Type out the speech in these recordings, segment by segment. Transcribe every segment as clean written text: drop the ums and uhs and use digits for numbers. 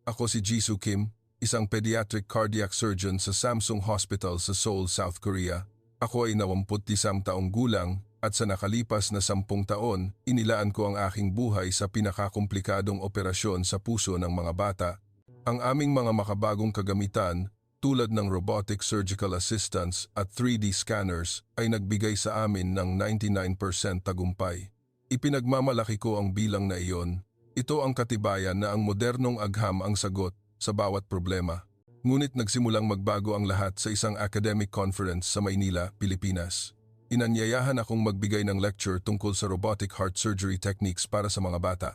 Ako si Jisoo Kim, isang pediatric cardiac surgeon sa Samsung Hospital sa Seoul, South Korea. Ako ay 21 taong gulang at sa nakalipas na 10 taon, inilaan ko ang aking buhay sa pinakakomplikadong operasyon sa puso ng mga bata. Ang aming mga makabagong kagamitan, tulad ng robotic surgical assistance at 3D scanners, ay nagbigay sa amin ng 99% tagumpay. Ipinagmamalaki ko ang bilang na iyon. Ito ang katibayan na ang modernong agham ang sagot sa bawat problema. Ngunit nagsimulang magbago ang lahat sa isang academic conference sa Maynila, Pilipinas. Inanyayahan akong magbigay ng lecture tungkol sa robotic heart surgery techniques para sa mga bata.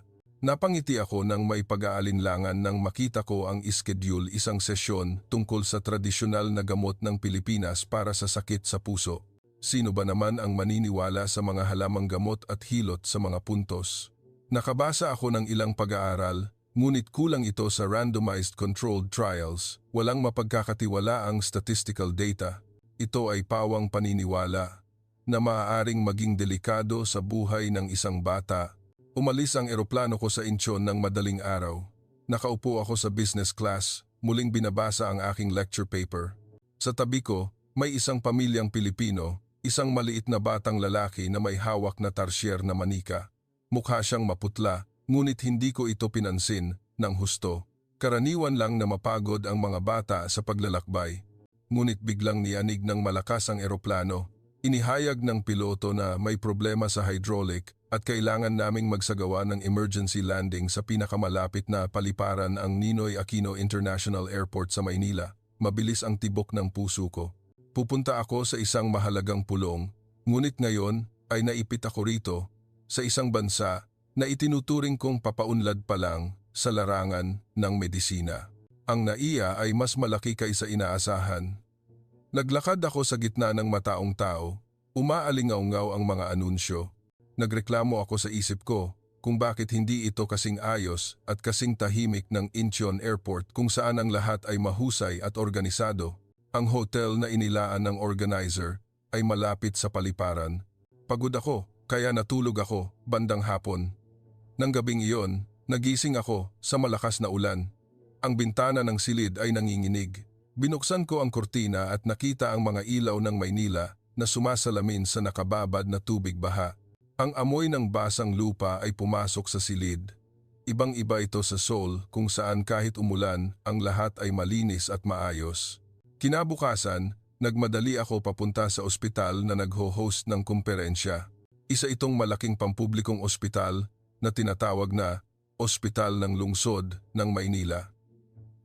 Napangiti ako nang may pag-aalinlangan nang makita ko ang ischedule isang sesyon tungkol sa tradisyonal na gamot ng Pilipinas para sa sakit sa puso. Sino ba naman ang maniniwala sa mga halamang gamot at hilot sa mga puntos? Nakabasa ako ng ilang pag-aaral, ngunit kulang ito sa randomized controlled trials. Walang mapagkakatiwalaang statistical data. Ito ay pawang paniniwala na maaaring maging delikado sa buhay ng isang bata. Umalis ang eroplano ko sa Incheon ng madaling araw. Nakaupo ako sa business class, muling binabasa ang aking lecture paper. Sa tabi ko, may isang pamilyang Pilipino, isang maliit na batang lalaki na may hawak na tarsier na manika. Mukha siyang maputla, ngunit hindi ko ito pinansin ng husto. Karaniwan lang na mapagod ang mga bata sa paglalakbay. Ngunit biglang niyanig ng malakas ang eroplano. Inihayag ng piloto na may problema sa hydraulic at kailangan naming magsagawa ng emergency landing sa pinakamalapit na paliparan ang Ninoy Aquino International Airport sa Maynila. Mabilis ang tibok ng puso ko. Pupunta ako sa isang mahalagang pulong, ngunit ngayon ay naipit ako rito sa isang bansa na itinuturing kong papaunlad pa lang sa larangan ng medisina. Ang naiya ay mas malaki kaysa inaasahan. Naglakad ako sa gitna ng mataong tao, umaalingaw-ngaw ang mga anunsyo. Nagreklamo ako sa isip ko kung bakit hindi ito kasing ayos at kasing tahimik ng Incheon Airport kung saan ang lahat ay mahusay at organisado. Ang hotel na inilaan ng organizer ay malapit sa paliparan. Pagod ako, kaya natulog ako bandang hapon. Nang gabing iyon, nagising ako sa malakas na ulan. Ang bintana ng silid ay nanginginig. Binuksan ko ang kurtina at nakita ang mga ilaw ng Maynila na sumasalamin sa nakababad na tubig baha. Ang amoy ng basang lupa ay pumasok sa silid. Ibang-iba ito sa Seoul kung saan kahit umulan, ang lahat ay malinis at maayos. Kinabukasan, nagmadali ako papunta sa ospital na nagho-host ng kumperensya. Isa itong malaking pampublikong ospital na tinatawag na Ospital ng Lungsod ng Maynila.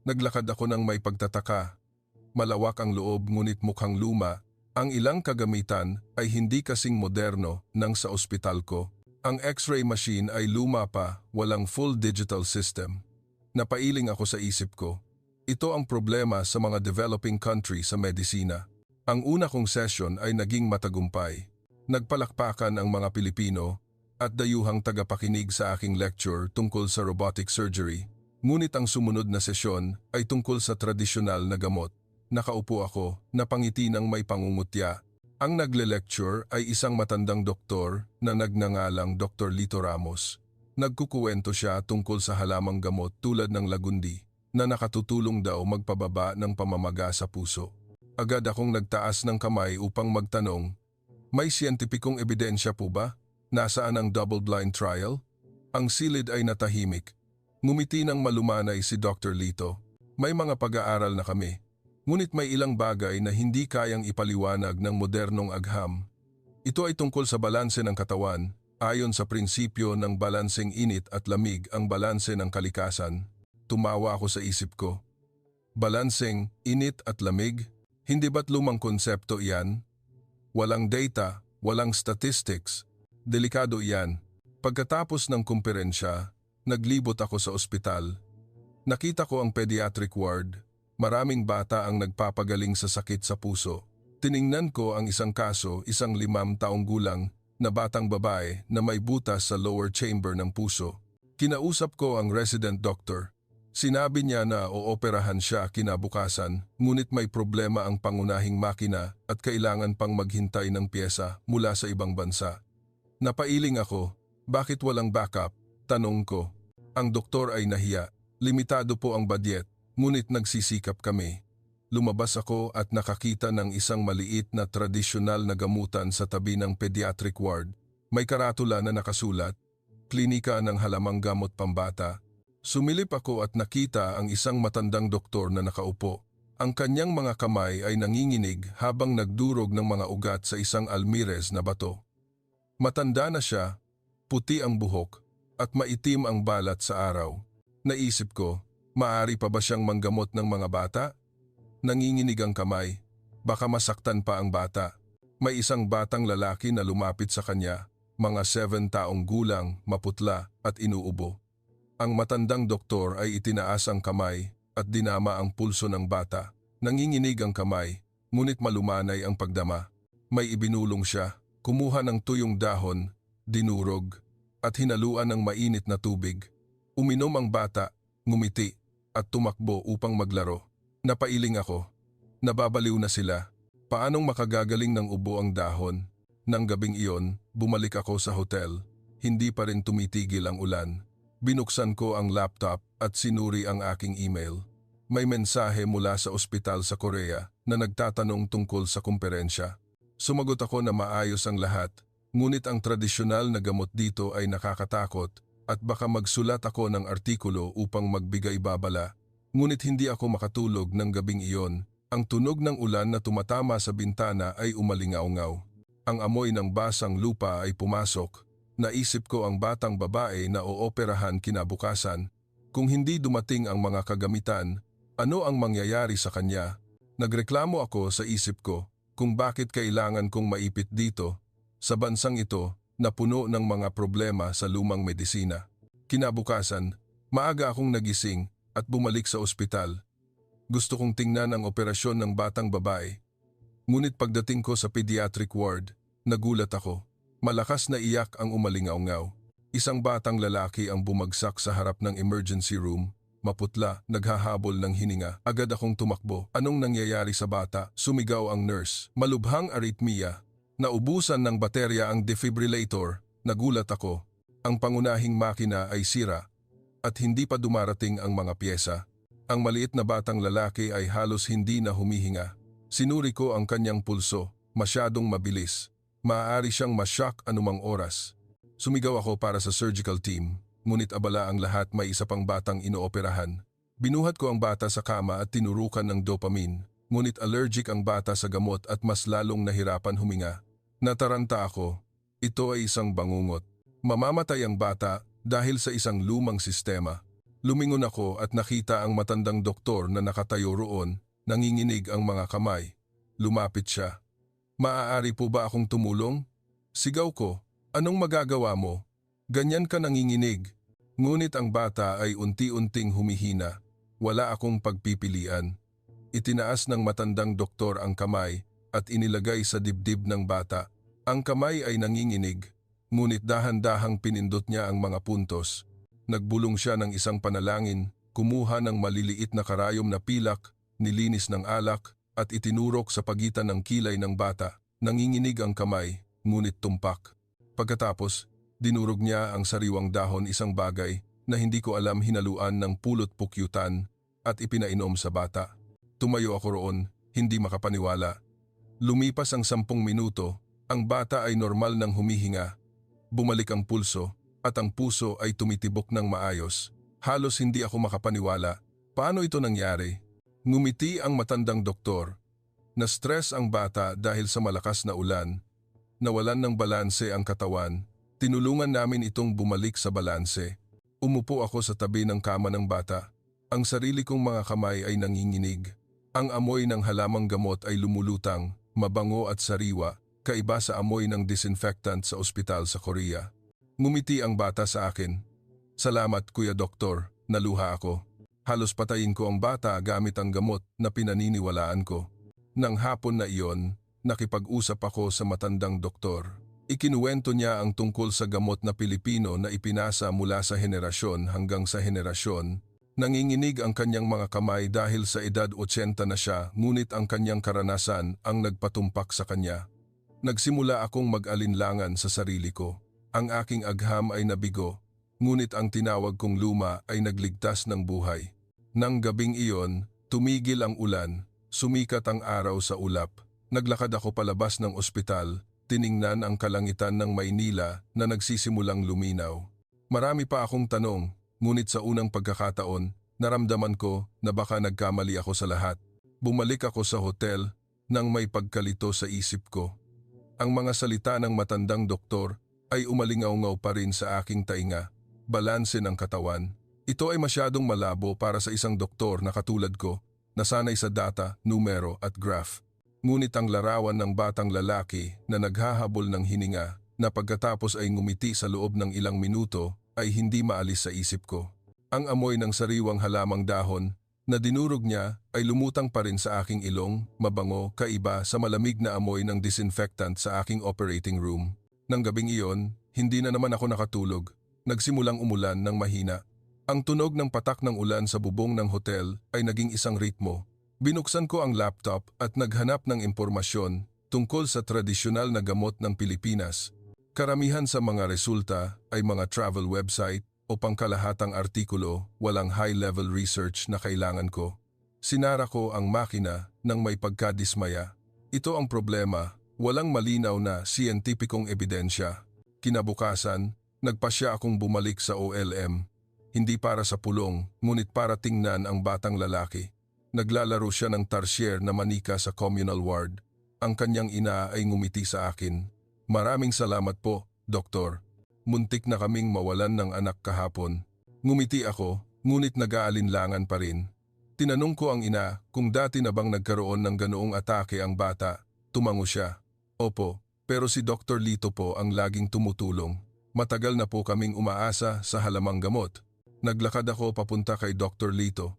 Naglakad ako ng may pagtataka. Malawak ang loob ngunit mukhang luma. Ang ilang kagamitan ay hindi kasing moderno ng sa ospital ko. Ang X-ray machine ay luma pa, walang full digital system. Napailing ako sa isip ko. Ito ang problema sa mga developing country sa medisina. Ang una kong session ay naging matagumpay. Nagpalakpakan ang mga Pilipino at dayuhang tagapakinig sa aking lecture tungkol sa robotic surgery. Ngunit ang sumunod na sesyon ay tungkol sa tradisyonal na gamot. Nakaupo ako, napangiti ng may pangungutya. Ang nagle-lecture ay isang matandang doktor na nagngangalang Dr. Lito Ramos. Nagkukuwento siya tungkol sa halamang gamot tulad ng lagundi na nakatutulong daw magpababa ng pamamaga sa puso. Agad akong nagtaas ng kamay upang magtanong, may siyentipikong ebidensya po ba? Nasaan ang double-blind trial? Ang silid ay natahimik. Ngumiti ng malumanay si Dr. Lito. May mga pag-aaral na kami. Ngunit may ilang bagay na hindi kayang ipaliwanag ng modernong agham. Ito ay tungkol sa balanse ng katawan, ayon sa prinsipyo ng balanseng init at lamig ang balanse ng kalikasan. Tumawa ako sa isip ko. Balanseng init at lamig? Hindi ba't lumang konsepto iyan? Walang data, walang statistics. Delikado iyan. Pagkatapos ng kumperensya, naglibot ako sa ospital. Nakita ko ang pediatric ward. Maraming bata ang nagpapagaling sa sakit sa puso. Tiningnan ko ang isang kaso, isang 5 taong gulang na batang babae na may butas sa lower chamber ng puso. Kinausap ko ang resident doctor. Sinabi niya na ooperahan siya kinabukasan, ngunit may problema ang pangunahing makina at kailangan pang maghintay ng pyesa mula sa ibang bansa. Napailing ako, bakit walang backup? Tanong ko. Ang doktor ay nahiya. Limitado po ang budget, ngunit nagsisikap kami. Lumabas ako at nakakita ng isang maliit na tradisyonal na gamutan sa tabi ng pediatric ward. May karatula na nakasulat, Klinika ng Halamang Gamot Pambata. Sumilip ako at nakita ang isang matandang doktor na nakaupo. Ang kanyang mga kamay ay nanginginig habang nagdurog ng mga ugat sa isang almirez na bato. Matanda na siya, puti ang buhok, at maitim ang balat sa araw. Naisip ko, maaari pa ba siyang manggamot ng mga bata? Nanginginig ang kamay, baka masaktan pa ang bata. May isang batang lalaki na lumapit sa kanya, mga 7 taong gulang, maputla at inuubo. Ang matandang doktor ay itinaas ang kamay at dinama ang pulso ng bata. Nanginginig ang kamay, ngunit malumanay ang pagdama. May ibinulong siya, kumuha ng tuyong dahon, dinurog, at hinaluan ng mainit na tubig. Uminom ang bata, ngumiti, at tumakbo upang maglaro. Napailing ako. Nababaliw na sila. Paanong makagagaling ng ubo ang dahon? Nang gabing iyon, bumalik ako sa hotel. Hindi pa rin tumitigil ang ulan. Binuksan ko ang laptop at sinuri ang aking email. May mensahe mula sa ospital sa Korea na nagtatanong tungkol sa kumperensya. Sumagot ako na maayos ang lahat, ngunit ang tradisyonal na gamot dito ay nakakatakot at baka magsulat ako ng artikulo upang magbigay babala. Ngunit hindi ako makatulog ng gabing iyon. Ang tunog ng ulan na tumatama sa bintana ay umalingaw-ngaw. Ang amoy ng basang lupa ay pumasok. Naisip ko ang batang babae na ooperahan kinabukasan. Kung hindi dumating ang mga kagamitan, ano ang mangyayari sa kanya? Nagreklamo ako sa isip ko kung bakit kailangan kong maipit dito sa bansang ito na puno ng mga problema sa lumang medisina. Kinabukasan, maaga akong nagising at bumalik sa ospital. Gusto kong tingnan ang operasyon ng batang babae. Ngunit pagdating ko sa pediatric ward, nagulat ako. Malakas na iyak ang umalingaw-ngaw. Isang batang lalaki ang bumagsak sa harap ng emergency room. Maputla, naghahabol ng hininga. Agad akong tumakbo. Anong nangyayari sa bata? Sumigaw ang nurse. Malubhang arrhythmia. Naubusan ng baterya ang defibrillator. Nagulat ako. Ang pangunahing makina ay sira at hindi pa dumarating ang mga pyesa. Ang maliit na batang lalaki ay halos hindi na humihinga. Sinuri ko ang kanyang pulso. Masyadong mabilis. Maaari siyang ma-shock anumang oras. Sumigaw ako para sa surgical team. Ngunit abala ang lahat, may isa pang batang inooperahan. Binuhat ko ang bata sa kama at tinurukan ng dopamine. Ngunit allergic ang bata sa gamot at mas lalong nahirapan huminga. Nataranta ako. Ito ay isang bangungot. Mamamatay ang bata dahil sa isang lumang sistema. Lumingon ako at nakita ang matandang doktor na nakatayo roon, nanginginig ang mga kamay. Lumapit siya. Maaari po ba akong tumulong? Sigaw ko, anong magagawa mo? Ganyan ka nanginginig. Ngunit ang bata ay unti-unting humihina. Wala akong pagpipilian. Itinaas ng matandang doktor ang kamay at inilagay sa dibdib ng bata. Ang kamay ay nanginginig, ngunit dahan-dahang pinindot niya ang mga puntos. Nagbulong siya ng isang panalangin, kumuha ng maliliit na karayom na pilak, nilinis ng alak, at itinurok sa pagitan ng kilay ng bata. Nanginginig ang kamay, ngunit tumpak. Pagkatapos, dinurog niya ang sariwang dahon, isang bagay na hindi ko alam, hinaluan ng pulot pukyutan at ipinainom sa bata. Tumayo ako roon, hindi makapaniwala. Lumipas ang 10 minuto, ang bata ay normal nang humihinga. Bumalik ang pulso at ang puso ay tumitibok ng maayos. Halos hindi ako makapaniwala. Paano ito nangyari? Ngumiti ang matandang doktor. Na-stress ang bata dahil sa malakas na ulan. Nawalan ng balanse ang katawan. Tinulungan namin itong bumalik sa balanse. Umupo ako sa tabi ng kama ng bata. Ang sarili kong mga kamay ay nanginginig. Ang amoy ng halamang gamot ay lumulutang, mabango at sariwa, kaiba sa amoy ng disinfectant sa ospital sa Korea. Ngumiti ang bata sa akin. Salamat, Kuya Doktor, naluha ako. Halos patayin ko ang bata gamit ang gamot na pinaniniwalaan ko. Nang hapon na iyon, nakipag-usap ako sa matandang doktor. Ikinuwento niya ang tungkol sa gamot na Pilipino na ipinasa mula sa henerasyon hanggang sa henerasyon. Nanginginig ang kanyang mga kamay dahil sa edad 80 na siya, ngunit ang kanyang karanasan ang nagpatumpak sa kanya. Nagsimula akong mag-alinlangan sa sarili ko. Ang aking agham ay nabigo, ngunit ang tinawag kong luma ay nagligtas ng buhay. Nang gabing iyon, tumigil ang ulan, sumikat ang araw sa ulap. Naglakad ako palabas ng ospital, tiningnan ang kalangitan ng Maynila na nagsisimulang luminaw. Marami pa akong tanong, ngunit sa unang pagkakataon, naramdaman ko na baka nagkamali ako sa lahat. Bumalik ako sa hotel nang may pagkalito sa isip ko. Ang mga salita ng matandang doktor ay umalingaw-ngaw pa rin sa aking tainga. Balanse ng katawan. Ito ay masyadong malabo para sa isang doktor na katulad ko, nasanay sa data, numero at graph. Ngunit ang larawan ng batang lalaki na naghahabol ng hininga na pagkatapos ay ngumiti sa loob ng ilang minuto ay hindi maalis sa isip ko. Ang amoy ng sariwang halamang dahon na dinurog niya ay lumutang pa rin sa aking ilong, mabango, kaiba sa malamig na amoy ng disinfectant sa aking operating room. Nang gabing iyon, hindi na naman ako nakatulog. Nagsimulang umulan ng mahina. Ang tunog ng patak ng ulan sa bubong ng hotel ay naging isang ritmo. Binuksan ko ang laptop at naghanap ng impormasyon tungkol sa tradisyonal na gamot ng Pilipinas. Karamihan sa mga resulta ay mga travel website o pangkalahatang artikulo, walang high-level research na kailangan ko. Sinara ko ang makina nang may pagkadismaya. Ito ang problema, walang malinaw na siyentipikong ebidensya. Kinabukasan, nagpasya akong bumalik sa OLM. Hindi para sa pulong, ngunit para tingnan ang batang lalaki. Naglalaro siya ng tarsier na manika sa communal ward. Ang kanyang ina ay ngumiti sa akin. Maraming salamat po, Doktor. Muntik na kaming mawalan ng anak kahapon. Ngumiti ako, ngunit nag-aalinlangan pa rin. Tinanong ko ang ina kung dati na bang nagkaroon ng ganoong atake ang bata. Tumango siya. Opo, pero si Dr. Lito po ang laging tumutulong. Matagal na po kaming umaasa sa halamang gamot. Naglakad ako papunta kay Dr. Lito.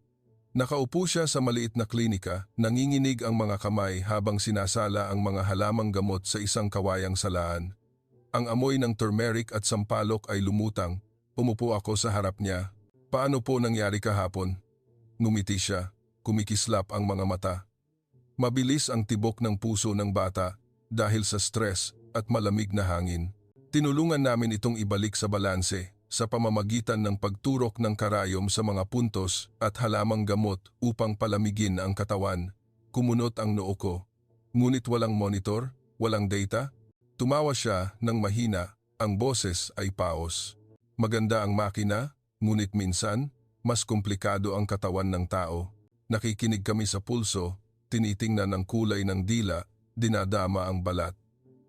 Nakaupo siya sa maliit na klinika, nanginginig ang mga kamay habang sinasala ang mga halamang gamot sa isang kawayang salaan. Ang amoy ng turmeric at sampalok ay lumutang. Umupo ako sa harap niya. Paano po nangyari kahapon? Ngumiti siya, kumikislap ang mga mata. Mabilis ang tibok ng puso ng bata dahil sa stress at malamig na hangin. Tinulungan namin itong ibalik sa balanse sa pamamagitan ng pagturok ng karayom sa mga puntos at halamang gamot upang palamigin ang katawan. Kumunot ang noo ko. Ngunit walang monitor, walang data. Tumawa siya ng mahina, ang boses ay paos. Maganda ang makina, ngunit minsan, mas komplikado ang katawan ng tao. Nakikinig kami sa pulso, tinitingnan ang kulay ng dila, dinadama ang balat.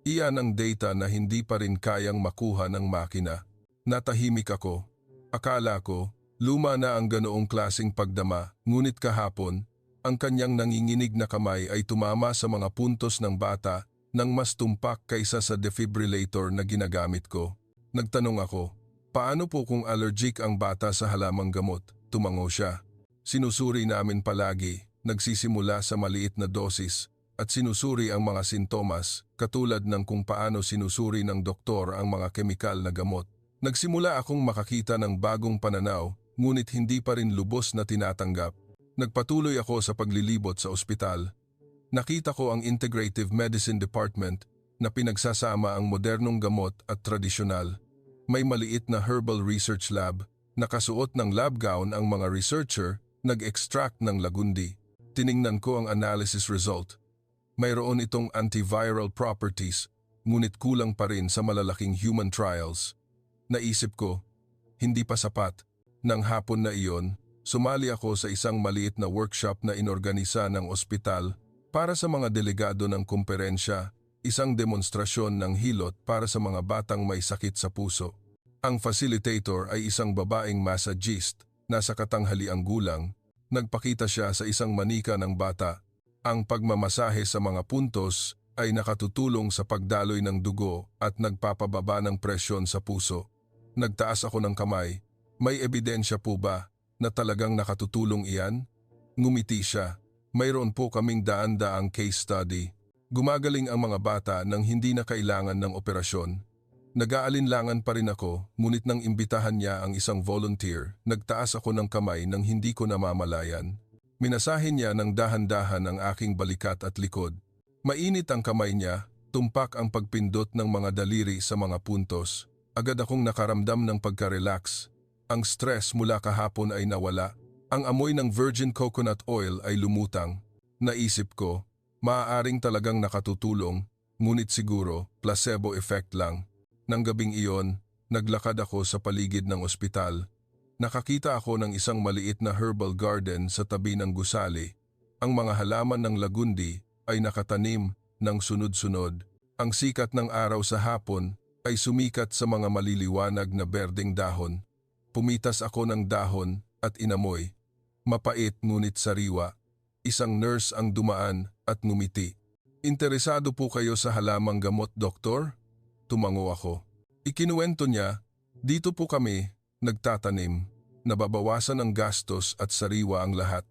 Iyan ang data na hindi pa rin kayang makuha ng makina. Natahimik ako. Akala ko, luma na ang ganoong klaseng pagdama, ngunit kahapon, ang kanyang nanginginig na kamay ay tumama sa mga puntos ng bata nang mas tumpak kaysa sa defibrillator na ginagamit ko. Nagtanong ako, paano po kung allergic ang bata sa halamang gamot? Tumango siya. Sinusuri namin palagi, nagsisimula sa maliit na dosis, at sinusuri ang mga sintomas, katulad ng kung paano sinusuri ng doktor ang mga kemikal na gamot. Nagsimula akong makakita ng bagong pananaw, ngunit hindi pa rin lubos na tinatanggap. Nagpatuloy ako sa paglilibot sa ospital. Nakita ko ang Integrative Medicine Department na pinagsasama ang modernong gamot at tradisyonal. May maliit na herbal research lab, nakasuot ng lab gown ang mga researcher, nag-extract ng lagundi. Tiningnan ko ang analysis result. Mayroon itong antiviral properties, ngunit kulang pa rin sa malalaking human trials. Naisip ko, hindi pa sapat. Nang hapon na iyon, sumali ako sa isang maliit na workshop na inorganisa ng ospital para sa mga delegado ng komperensya, isang demonstrasyon ng hilot para sa mga batang may sakit sa puso. Ang facilitator ay isang babaeng massagist, nasa katanghaliang gulang. Nagpakita siya sa isang manika ng bata. Ang pagmamasahe sa mga puntos ay nakatutulong sa pagdaloy ng dugo at nagpapababa ng presyon sa puso. Nagtaas ako ng kamay. May ebidensya po ba na talagang nakatutulong iyan? Ngumiti siya. Mayroon po kaming daan-daang case study. Gumagaling ang mga bata nang hindi na kailangan ng operasyon. Nag-aalinlangan pa rin ako, ngunit nang imbitahan niya ang isang volunteer, nagtaas ako ng kamay nang hindi ko namamalayan. Minasahin niya ng dahan-dahan ang aking balikat at likod. Mainit ang kamay niya, tumpak ang pagpindot ng mga daliri sa mga puntos. Agad akong nakaramdam ng pagka-relax. Ang stress mula kahapon ay nawala. Ang amoy ng virgin coconut oil ay lumutang. Naisip ko, maaaring talagang nakatutulong, ngunit siguro placebo effect lang. Nang gabing iyon, naglakad ako sa paligid ng ospital. Nakakita ako ng isang maliit na herbal garden sa tabi ng gusali. Ang mga halaman ng lagundi ay nakatanim ng sunod-sunod. Ang sikat ng araw sa hapon ay sumikat sa mga maliliwanag na berdeng dahon. Pumitas ako ng dahon at inamoy. Mapait ngunit sariwa. Isang nurse ang dumaan at ngumiti. "Interesado po kayo sa halamang gamot, doktor?" Tumango ako. Ikinuwento niya, "Dito po kami nagtatanim. Nababawasan ang gastos at sariwa ang lahat."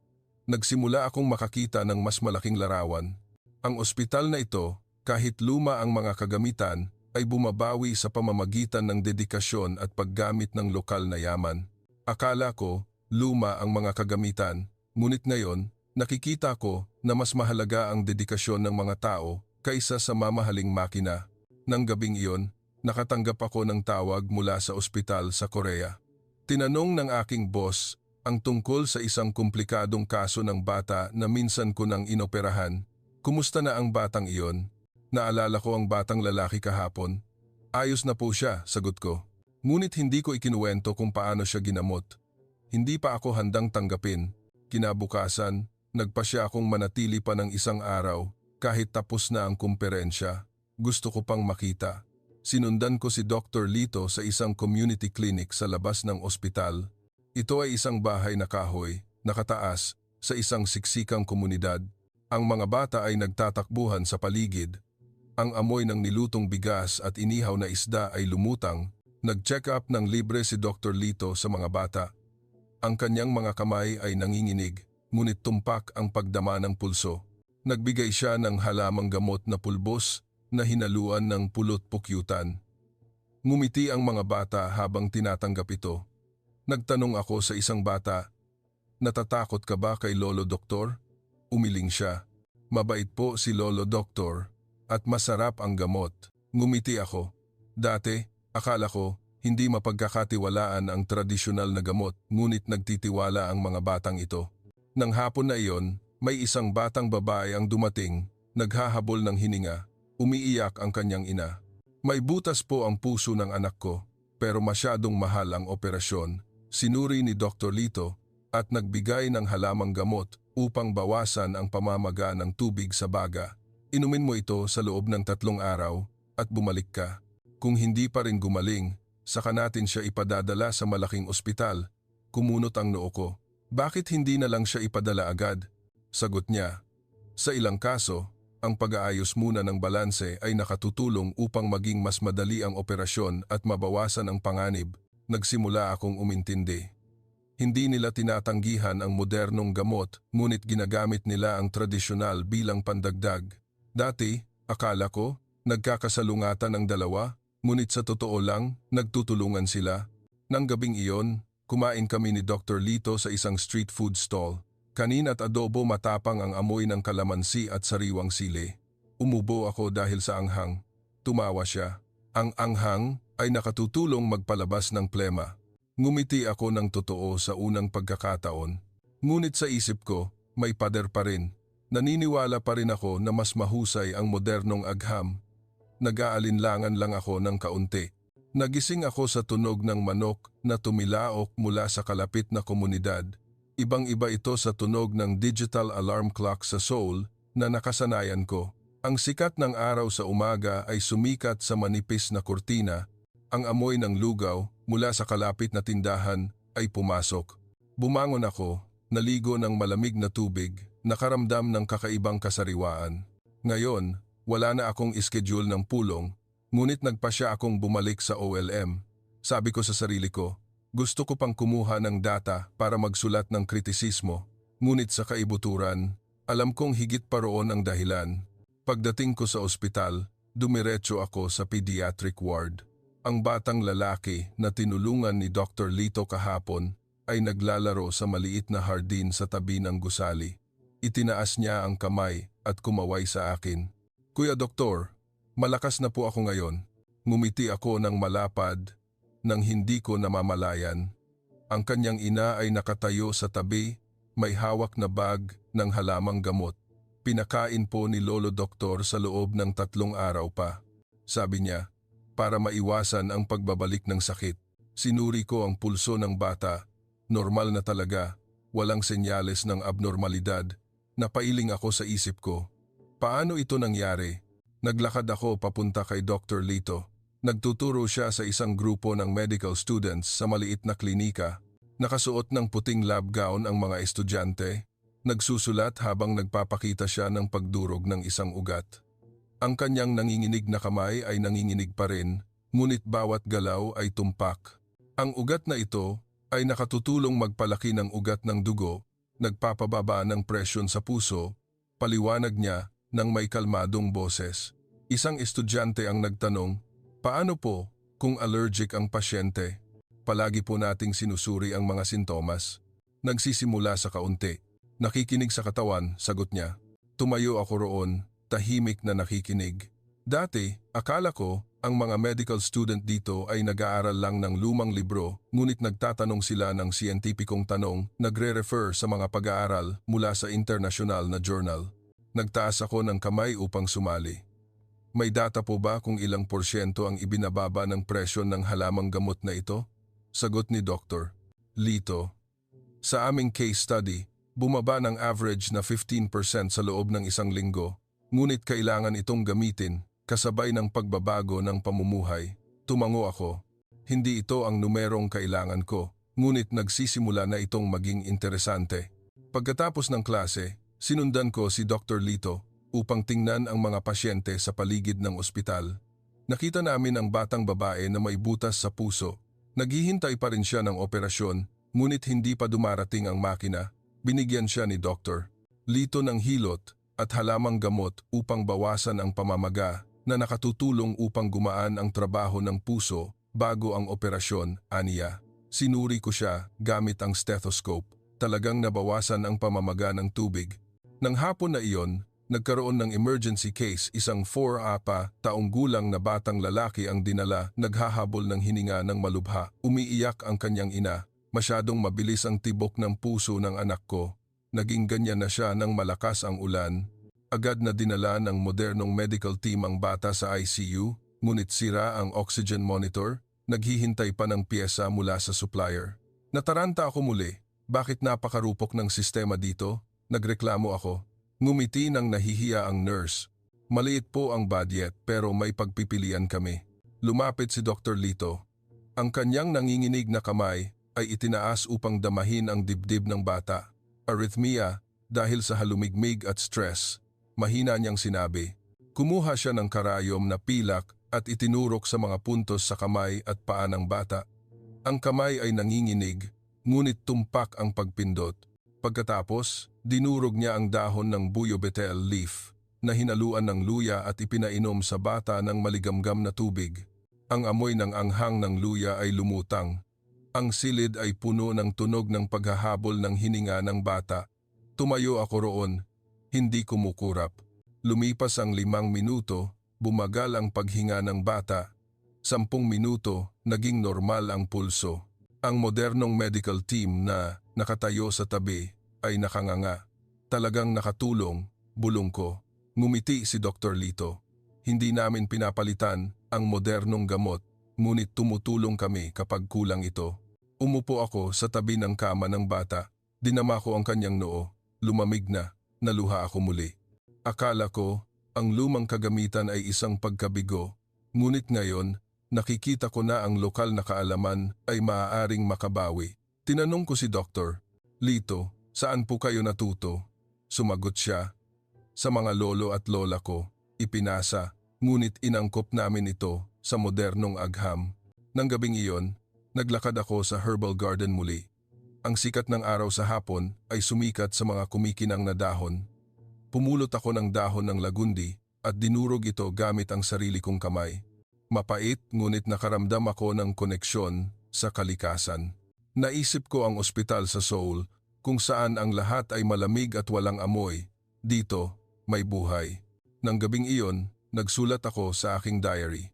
Nagsimula akong makakita ng mas malaking larawan. Ang ospital na ito, kahit luma ang mga kagamitan, ay bumabawi sa pamamagitan ng dedikasyon at paggamit ng lokal na yaman. Akala ko, luma ang mga kagamitan, ngunit ngayon, nakikita ko na mas mahalaga ang dedikasyon ng mga tao kaysa sa mamahaling makina. Nang gabing iyon, nakatanggap ako ng tawag mula sa ospital sa Korea. Tinanong ng aking boss ang tungkol sa isang komplikadong kaso ng bata na minsan ko nang inoperahan. "Kumusta na ang batang iyon?" "Naalala ko ang batang lalaki kahapon." "Ayos na po siya," sagot ko. Ngunit hindi ko ikinuwento kung paano siya ginamot. Hindi pa ako handang tanggapin. Kinabukasan, nagpasya akong manatili pa ng isang araw kahit tapos na ang kumperensya. Gusto ko pang makita. Sinundan ko si Dr. Lito sa isang community clinic sa labas ng ospital. Ito ay isang bahay na kahoy, nakataas, sa isang siksikang komunidad. Ang mga bata ay nagtatakbuhan sa paligid. Ang amoy ng nilutong bigas at inihaw na isda ay lumutang. Nag-check up ng libre si Dr. Lito sa mga bata. Ang kanyang mga kamay ay nanginginig, ngunit tumpak ang pagdama ng pulso. Nagbigay siya ng halamang gamot na pulbos na hinaluan ng pulot-pukyutan. Ngumiti ang mga bata habang tinatanggap ito. Nagtanong ako sa isang bata, "Natatakot ka ba kay Lolo Doktor?" Umiling siya. "Mabait po si Lolo Doktor at masarap ang gamot." Ngumiti ako. Dati, akala ko hindi mapagkakatiwalaan ang tradisyonal na gamot, ngunit nagtitiwala ang mga batang ito. Nang hapon na iyon, may isang batang babae ang dumating, naghahabol ng hininga. Umiiyak ang kanyang ina. "May butas po ang puso ng anak ko, pero masyadong mahal ang operasyon." Sinuri ni Dr. Lito at nagbigay ng halamang gamot upang bawasan ang pamamaga ng tubig sa baga. "Inumin mo ito sa loob ng 3 araw at bumalik ka. Kung hindi pa rin gumaling, saka natin siya ipadadala sa malaking ospital." Kumunot ang noo ko. "Bakit hindi na lang siya ipadala agad?" Sagot niya, "Sa ilang kaso, ang pag-aayos muna ng balanse ay nakatutulong upang maging mas madali ang operasyon at mabawasan ang panganib." Nagsimula akong umintindi. Hindi nila tinatanggihan ang modernong gamot, ngunit ginagamit nila ang tradisyonal bilang pandagdag. Dati, akala ko, nagkakasalungatan ang dalawa, ngunit sa totoo lang, nagtutulungan sila. Nang gabing iyon, kumain kami ni Dr. Lito sa isang street food stall. Kanin at adobo, matapang ang amoy ng kalamansi at sariwang sili. Umubo ako dahil sa anghang. Tumawa siya. Ang anghang ay nakatutulong magpalabas ng plema. Ngumiti ako ng totoo sa unang pagkakataon. Ngunit sa isip ko, may pader pa rin. Naniniwala pa rin ako na mas mahusay ang modernong agham. Nag-aalinlangan lang ako ng kaunti. Nagising ako sa tunog ng manok na tumilaok mula sa kalapit na komunidad. Ibang-iba ito sa tunog ng digital alarm clock sa Seoul na nakasanayan ko. Ang sikat ng araw sa umaga ay sumikat sa manipis na kurtina. Ang amoy ng lugaw mula sa kalapit na tindahan ay pumasok. Bumangon ako, naligo ng malamig na tubig, nakaramdam ng kakaibang kasariwaan. Ngayon, wala na akong ischedule ng pulong, ngunit nagpasya akong bumalik sa OLM. Sabi ko sa sarili ko, gusto ko pang kumuha ng data para magsulat ng kritisismo, ngunit sa kaibuturan, alam kong higit pa roon ang dahilan. Pagdating ko sa ospital, dumiretso ako sa pediatric ward. Ang batang lalaki na tinulungan ni Dr. Lito kahapon ay naglalaro sa maliit na hardin sa tabi ng gusali. Itinaas niya ang kamay at kumaway sa akin. "Kuya Doktor, malakas na po ako ngayon." Ngumiti ako ng malapad, nang hindi ko namamalayan. Ang kanyang ina ay nakatayo sa tabi, may hawak na bag ng halamang gamot. Pinakain po ni Lolo Doktor sa loob ng 3 araw pa. Sabi niya, para maiwasan ang pagbabalik ng sakit. Sinuri ko ang pulso ng bata. Normal na talaga, walang senyales ng abnormalidad. Napailing ako sa isip ko. Paano ito nangyari? Naglakad ako papunta kay Dr. Lito. Nagtuturo siya sa isang grupo ng medical students sa maliit na klinika. Nakasuot ng puting lab gown ang mga estudyante. Nagsusulat habang nagpapakita siya ng pagdurog ng isang ugat. Ang kanyang nanginginig na kamay ay nanginginig pa rin, ngunit bawat galaw ay tumpak. Ang ugat na ito ay nakatutulong magpalaki ng ugat ng dugo, nagpapababa ng presyon sa puso, paliwanag niya ng may kalmadong boses. Isang estudyante ang nagtanong, paano po kung allergic ang pasyente? Palagi po nating sinusuri ang mga sintomas. Nagsisimula sa kaunti. Nakikinig sa katawan, sagot niya. Tumayo ako roon, tahimik na nakikinig. Dati, akala ko, ang mga medical student dito ay nag-aaral lang ng lumang libro, ngunit nagtatanong sila ng siyentipikong tanong, nagre-refer sa mga pag-aaral mula sa internasyonal na journal. Nagtaas ako ng kamay upang sumali. May data po ba kung ilang porsyento ang ibinababa ng presyon ng halamang gamot na ito? Sagot ni Dr. Lito. Sa aming case study, bumaba ng average na 15% sa loob ng 1 linggo, ngunit kailangan itong gamitin kasabay ng pagbabago ng pamumuhay. Tumango ako. Hindi ito ang numerong kailangan ko, ngunit nagsisimula na itong maging interesante. Pagkatapos ng klase, sinundan ko si Dr. Lito upang tingnan ang mga pasyente sa paligid ng ospital. Nakita namin ang batang babae na may butas sa puso. Naghihintay pa rin siya ng operasyon, ngunit hindi pa dumarating ang makina. Binigyan siya ni Dr. Lito ng hilot at halamang gamot upang bawasan ang pamamaga na nakatutulong upang gumaan ang trabaho ng puso bago ang operasyon, aniya. Sinuri ko siya gamit ang stethoscope. Talagang nabawasan ang pamamaga ng tubig. Nang hapon na iyon, nagkaroon ng emergency case, isang 4 taong gulang na batang lalaki ang dinala, naghahabol ng hininga ng malubha. Umiiyak ang kanyang ina. Masyadong mabilis ang tibok ng puso ng anak ko. Naging ganyan na siya nang malakas ang ulan. Agad na dinala ng modernong medical team ang bata sa ICU, ngunit sira ang oxygen monitor. Naghihintay pa ng piyesa mula sa supplier. Nataranta ako muli. Bakit napakarupok ng sistema dito? Nagreklamo ako. Ngumiti ng nahihiya ang nurse. Maliit po ang budget pero may pagpipilian kami. Lumapit si Dr. Lito. Ang kanyang nanginginig na kamay ay itinaas upang damahin ang dibdib ng bata. Arrhythmia dahil sa halumigmig at stress. Mahina niyang sinabi. Kumuha siya ng karayom na pilak at itinurok sa mga puntos sa kamay at paa ng bata. Ang kamay ay nanginginig, ngunit tumpak ang pagpindot. Pagkatapos, dinurog niya ang dahon ng buyo betel leaf na hinaluan ng luya at ipinainom sa bata ng maligamgam na tubig. Ang amoy ng anghang ng luya ay lumutang. Ang silid ay puno ng tunog ng paghahabol ng hininga ng bata. Tumayo ako roon, hindi kumukurap. Lumipas ang 5 minuto, bumagal ang paghinga ng bata. 10 minuto, naging normal ang pulso. Ang modernong medical team na nakatayo sa tabi ay nakanganga. Talagang nakatulong, bulong ko. Ngumiti si Dr. Lito. Hindi namin pinapalitan ang modernong gamot, ngunit tumutulong kami kapag kulang ito. Umupo ako sa tabi ng kama ng bata. Dinama ko ang kanyang noo. Lumamig na, naluha ako muli. Akala ko, ang lumang kagamitan ay isang pagkabigo. Ngunit ngayon, nakikita ko na ang lokal na kaalaman ay maaaring makabawi. Tinanong ko si Dr. Lito, saan po kayo natuto? Sumagot siya. Sa mga lolo at lola ko, ipinasa, ngunit inangkop namin ito sa modernong agham. Nang gabing iyon, naglakad ako sa herbal garden muli. Ang sikat ng araw sa hapon ay sumikat sa mga kumikinang na dahon. Pumulot ako ng dahon ng lagundi at dinurog ito gamit ang sarili kong kamay. Mapait ngunit nakaramdam ako ng koneksyon sa kalikasan. Naisip ko ang ospital sa Seoul kung saan ang lahat ay malamig at walang amoy. Dito, may buhay. Nang gabing iyon, nagsulat ako sa aking diary.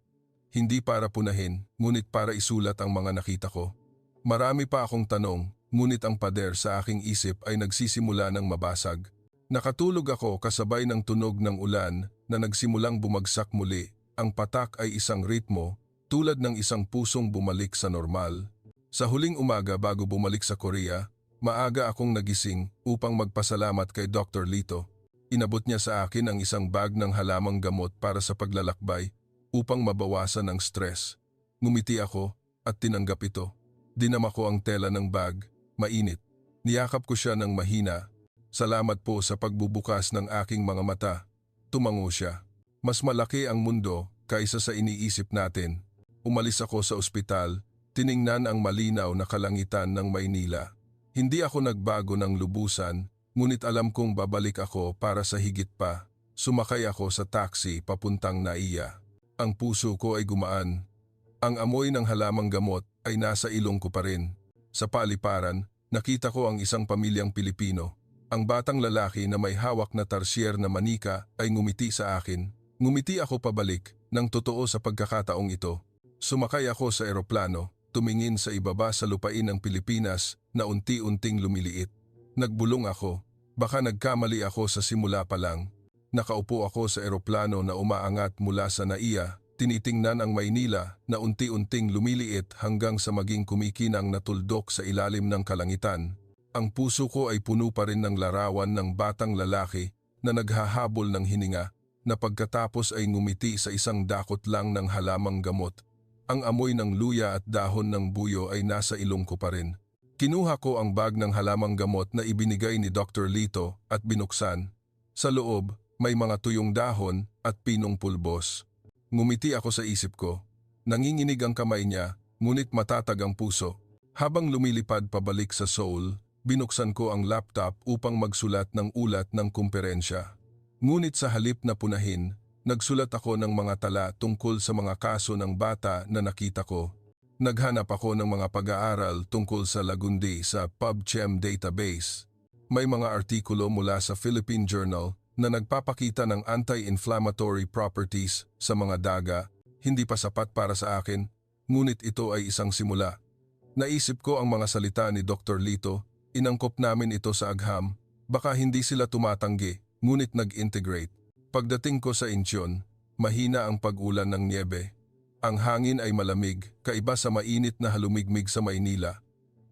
Hindi para punahin, ngunit para isulat ang mga nakita ko. Marami pa akong tanong, ngunit ang pader sa aking isip ay nagsisimula ng mabasag. Nakatulog ako kasabay ng tunog ng ulan na nagsimulang bumagsak muli. Ang patak ay isang ritmo, tulad ng isang pusong bumalik sa normal. Sa huling umaga bago bumalik sa Korea, maaga akong nagising upang magpasalamat kay Dr. Lito. Inabot niya sa akin ang isang bag ng halamang gamot para sa paglalakbay upang mabawasan ang stress. Ngumiti ako at tinanggap ito. Dinama ko ang tela ng bag, mainit. Niyakap ko siya ng mahina. Salamat po sa pagbubukas ng aking mga mata. Tumango siya. Mas malaki ang mundo kaysa sa iniisip natin. Umalis ako sa ospital, tiningnan ang malinaw na kalangitan ng Maynila. Hindi ako nagbago ng lubusan, ngunit alam kong babalik ako para sa higit pa. Sumakay ako sa taxi papuntang Naiya. Ang puso ko ay gumaan. Ang amoy ng halamang gamot ay nasa ilong ko pa rin. Sa paliparan, nakita ko ang isang pamilyang Pilipino. Ang batang lalaki na may hawak na tarsier na manika ay ngumiti sa akin. Ngumiti ako pabalik ng totoo sa pagkakataong ito. Sumakay ako sa eroplano, tumingin sa ibaba sa lupain ng Pilipinas na unti-unting lumiliit. Nagbulong ako. Baka nagkamali ako sa simula pa lang. Nakaupo ako sa eroplano na umaangat mula sa Naiya. Tinitingnan ang Maynila na unti-unting lumiliit hanggang sa maging kumikinang na tuldok sa ilalim ng kalangitan. Ang puso ko ay puno pa rin ng larawan ng batang lalaki na naghahabol ng hininga na pagkatapos ay ngumiti sa isang dakot lang ng halamang gamot. Ang amoy ng luya at dahon ng buyo ay nasa ilong ko pa rin. Kinuha ko ang bag ng halamang gamot na ibinigay ni Dr. Lito at binuksan. Sa loob, may mga tuyong dahon at pinong pulbos. Ngumiti ako sa isip ko. Nanginginig ang kamay niya, ngunit matatag ang puso. Habang lumilipad pabalik sa Seoul, binuksan ko ang laptop upang magsulat ng ulat ng kumperensya. Ngunit sa halip na punahin, nagsulat ako ng mga tala tungkol sa mga kaso ng bata na nakita ko. Naghanap ako ng mga pag-aaral tungkol sa Lagundi sa PubChem database. May mga artikulo mula sa Philippine Journal na nagpapakita ng anti-inflammatory properties sa mga daga. Hindi pa sapat para sa akin, ngunit ito ay isang simula. Naisip ko ang mga salita ni Dr. Lito. Inangkop namin ito sa agham. Baka hindi sila tumatanggi, ngunit nag-integrate. Pagdating ko sa Incheon, mahina ang pag-ulan ng niebe. Ang hangin ay malamig, kaiba sa mainit na halumigmig sa Maynila.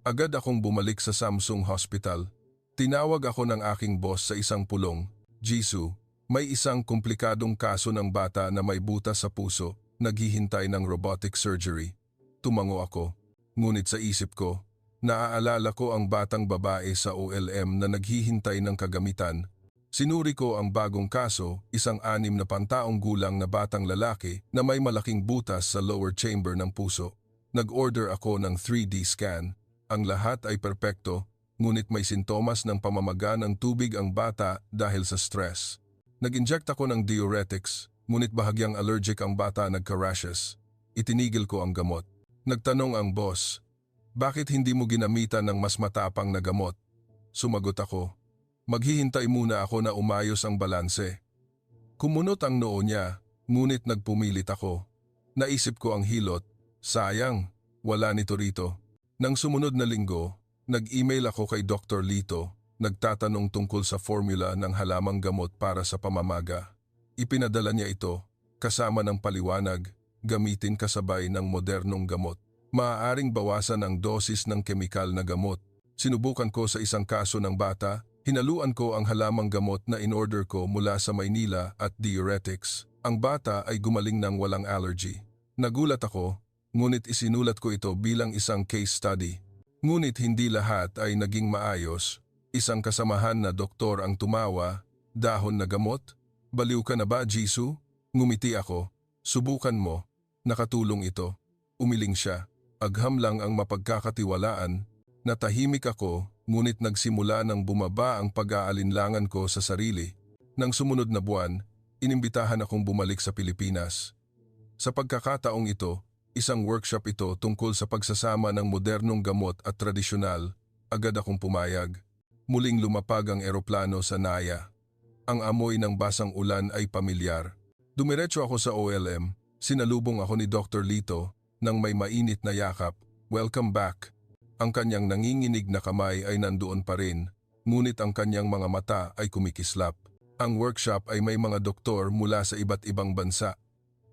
Agad akong bumalik sa Samsung Hospital. Tinawag ako ng aking boss sa isang pulong. Jisoo, may isang komplikadong kaso ng bata na may butas sa puso, naghihintay ng robotic surgery. Tumango ako, ngunit sa isip ko, naaalala ko ang batang babae sa OLM na naghihintay ng kagamitan. Sinuri ko ang bagong kaso, isang 6 na pantaong gulang na batang lalaki na may malaking butas sa lower chamber ng puso. Nag-order ako ng 3D scan. Ang lahat ay perpekto, ngunit may sintomas ng pamamaga ng tubig ang bata dahil sa stress. Nag-inject ako ng diuretics, ngunit bahagyang allergic ang bata, nagka-rashes. Itinigil ko ang gamot. Nagtanong ang boss, bakit hindi mo ginamitan ng mas matapang na gamot? Sumagot ako, maghihintay muna ako na umayos ang balanse. Kumunot ang noo niya, ngunit nagpumilit ako. Naisip ko ang hilot, sayang, wala nito rito. Nang sumunod na linggo, nag-email ako kay Dr. Lito, nagtatanong tungkol sa formula ng halamang gamot para sa pamamaga. Ipinadala niya ito, kasama ng paliwanag, gamitin kasabay ng modernong gamot. Maaaring bawasan ang dosis ng kemikal na gamot. Sinubukan ko sa isang kaso ng bata, hinaluan ko ang halamang gamot na in-order ko mula sa Maynila at diuretics. Ang bata ay gumaling ng walang allergy. Nagulat ako, ngunit isinulat ko ito bilang isang case study. Ngunit hindi lahat ay naging maayos. Isang kasamahan na doktor ang tumawa, dahon na gamot? Baliw ka na ba, Jisoo? Ngumiti ako. Subukan mo. Nakatulong ito. Umiling siya. Agham lang ang mapagkakatiwalaan. Natahimik ako, ngunit nagsimula nang bumaba ang pag-aalinlangan ko sa sarili. Nang sumunod na buwan, inimbitahan akong bumalik sa Pilipinas. Sa pagkakataong ito, isang workshop ito tungkol sa pagsasama ng modernong gamot at tradisyonal. Agad akong pumayag. Muling lumapag ang eroplano sa Naya. Ang amoy ng basang ulan ay pamilyar. Dumiretso ako sa OLM, Sinalubong ako ni Dr. Lito nang may mainit na yakap. Welcome back. Ang kanyang nanginginig na kamay ay nandoon pa rin, ngunit ang kanyang mga mata ay kumikislap. Ang workshop ay may mga doktor mula sa iba't ibang bansa.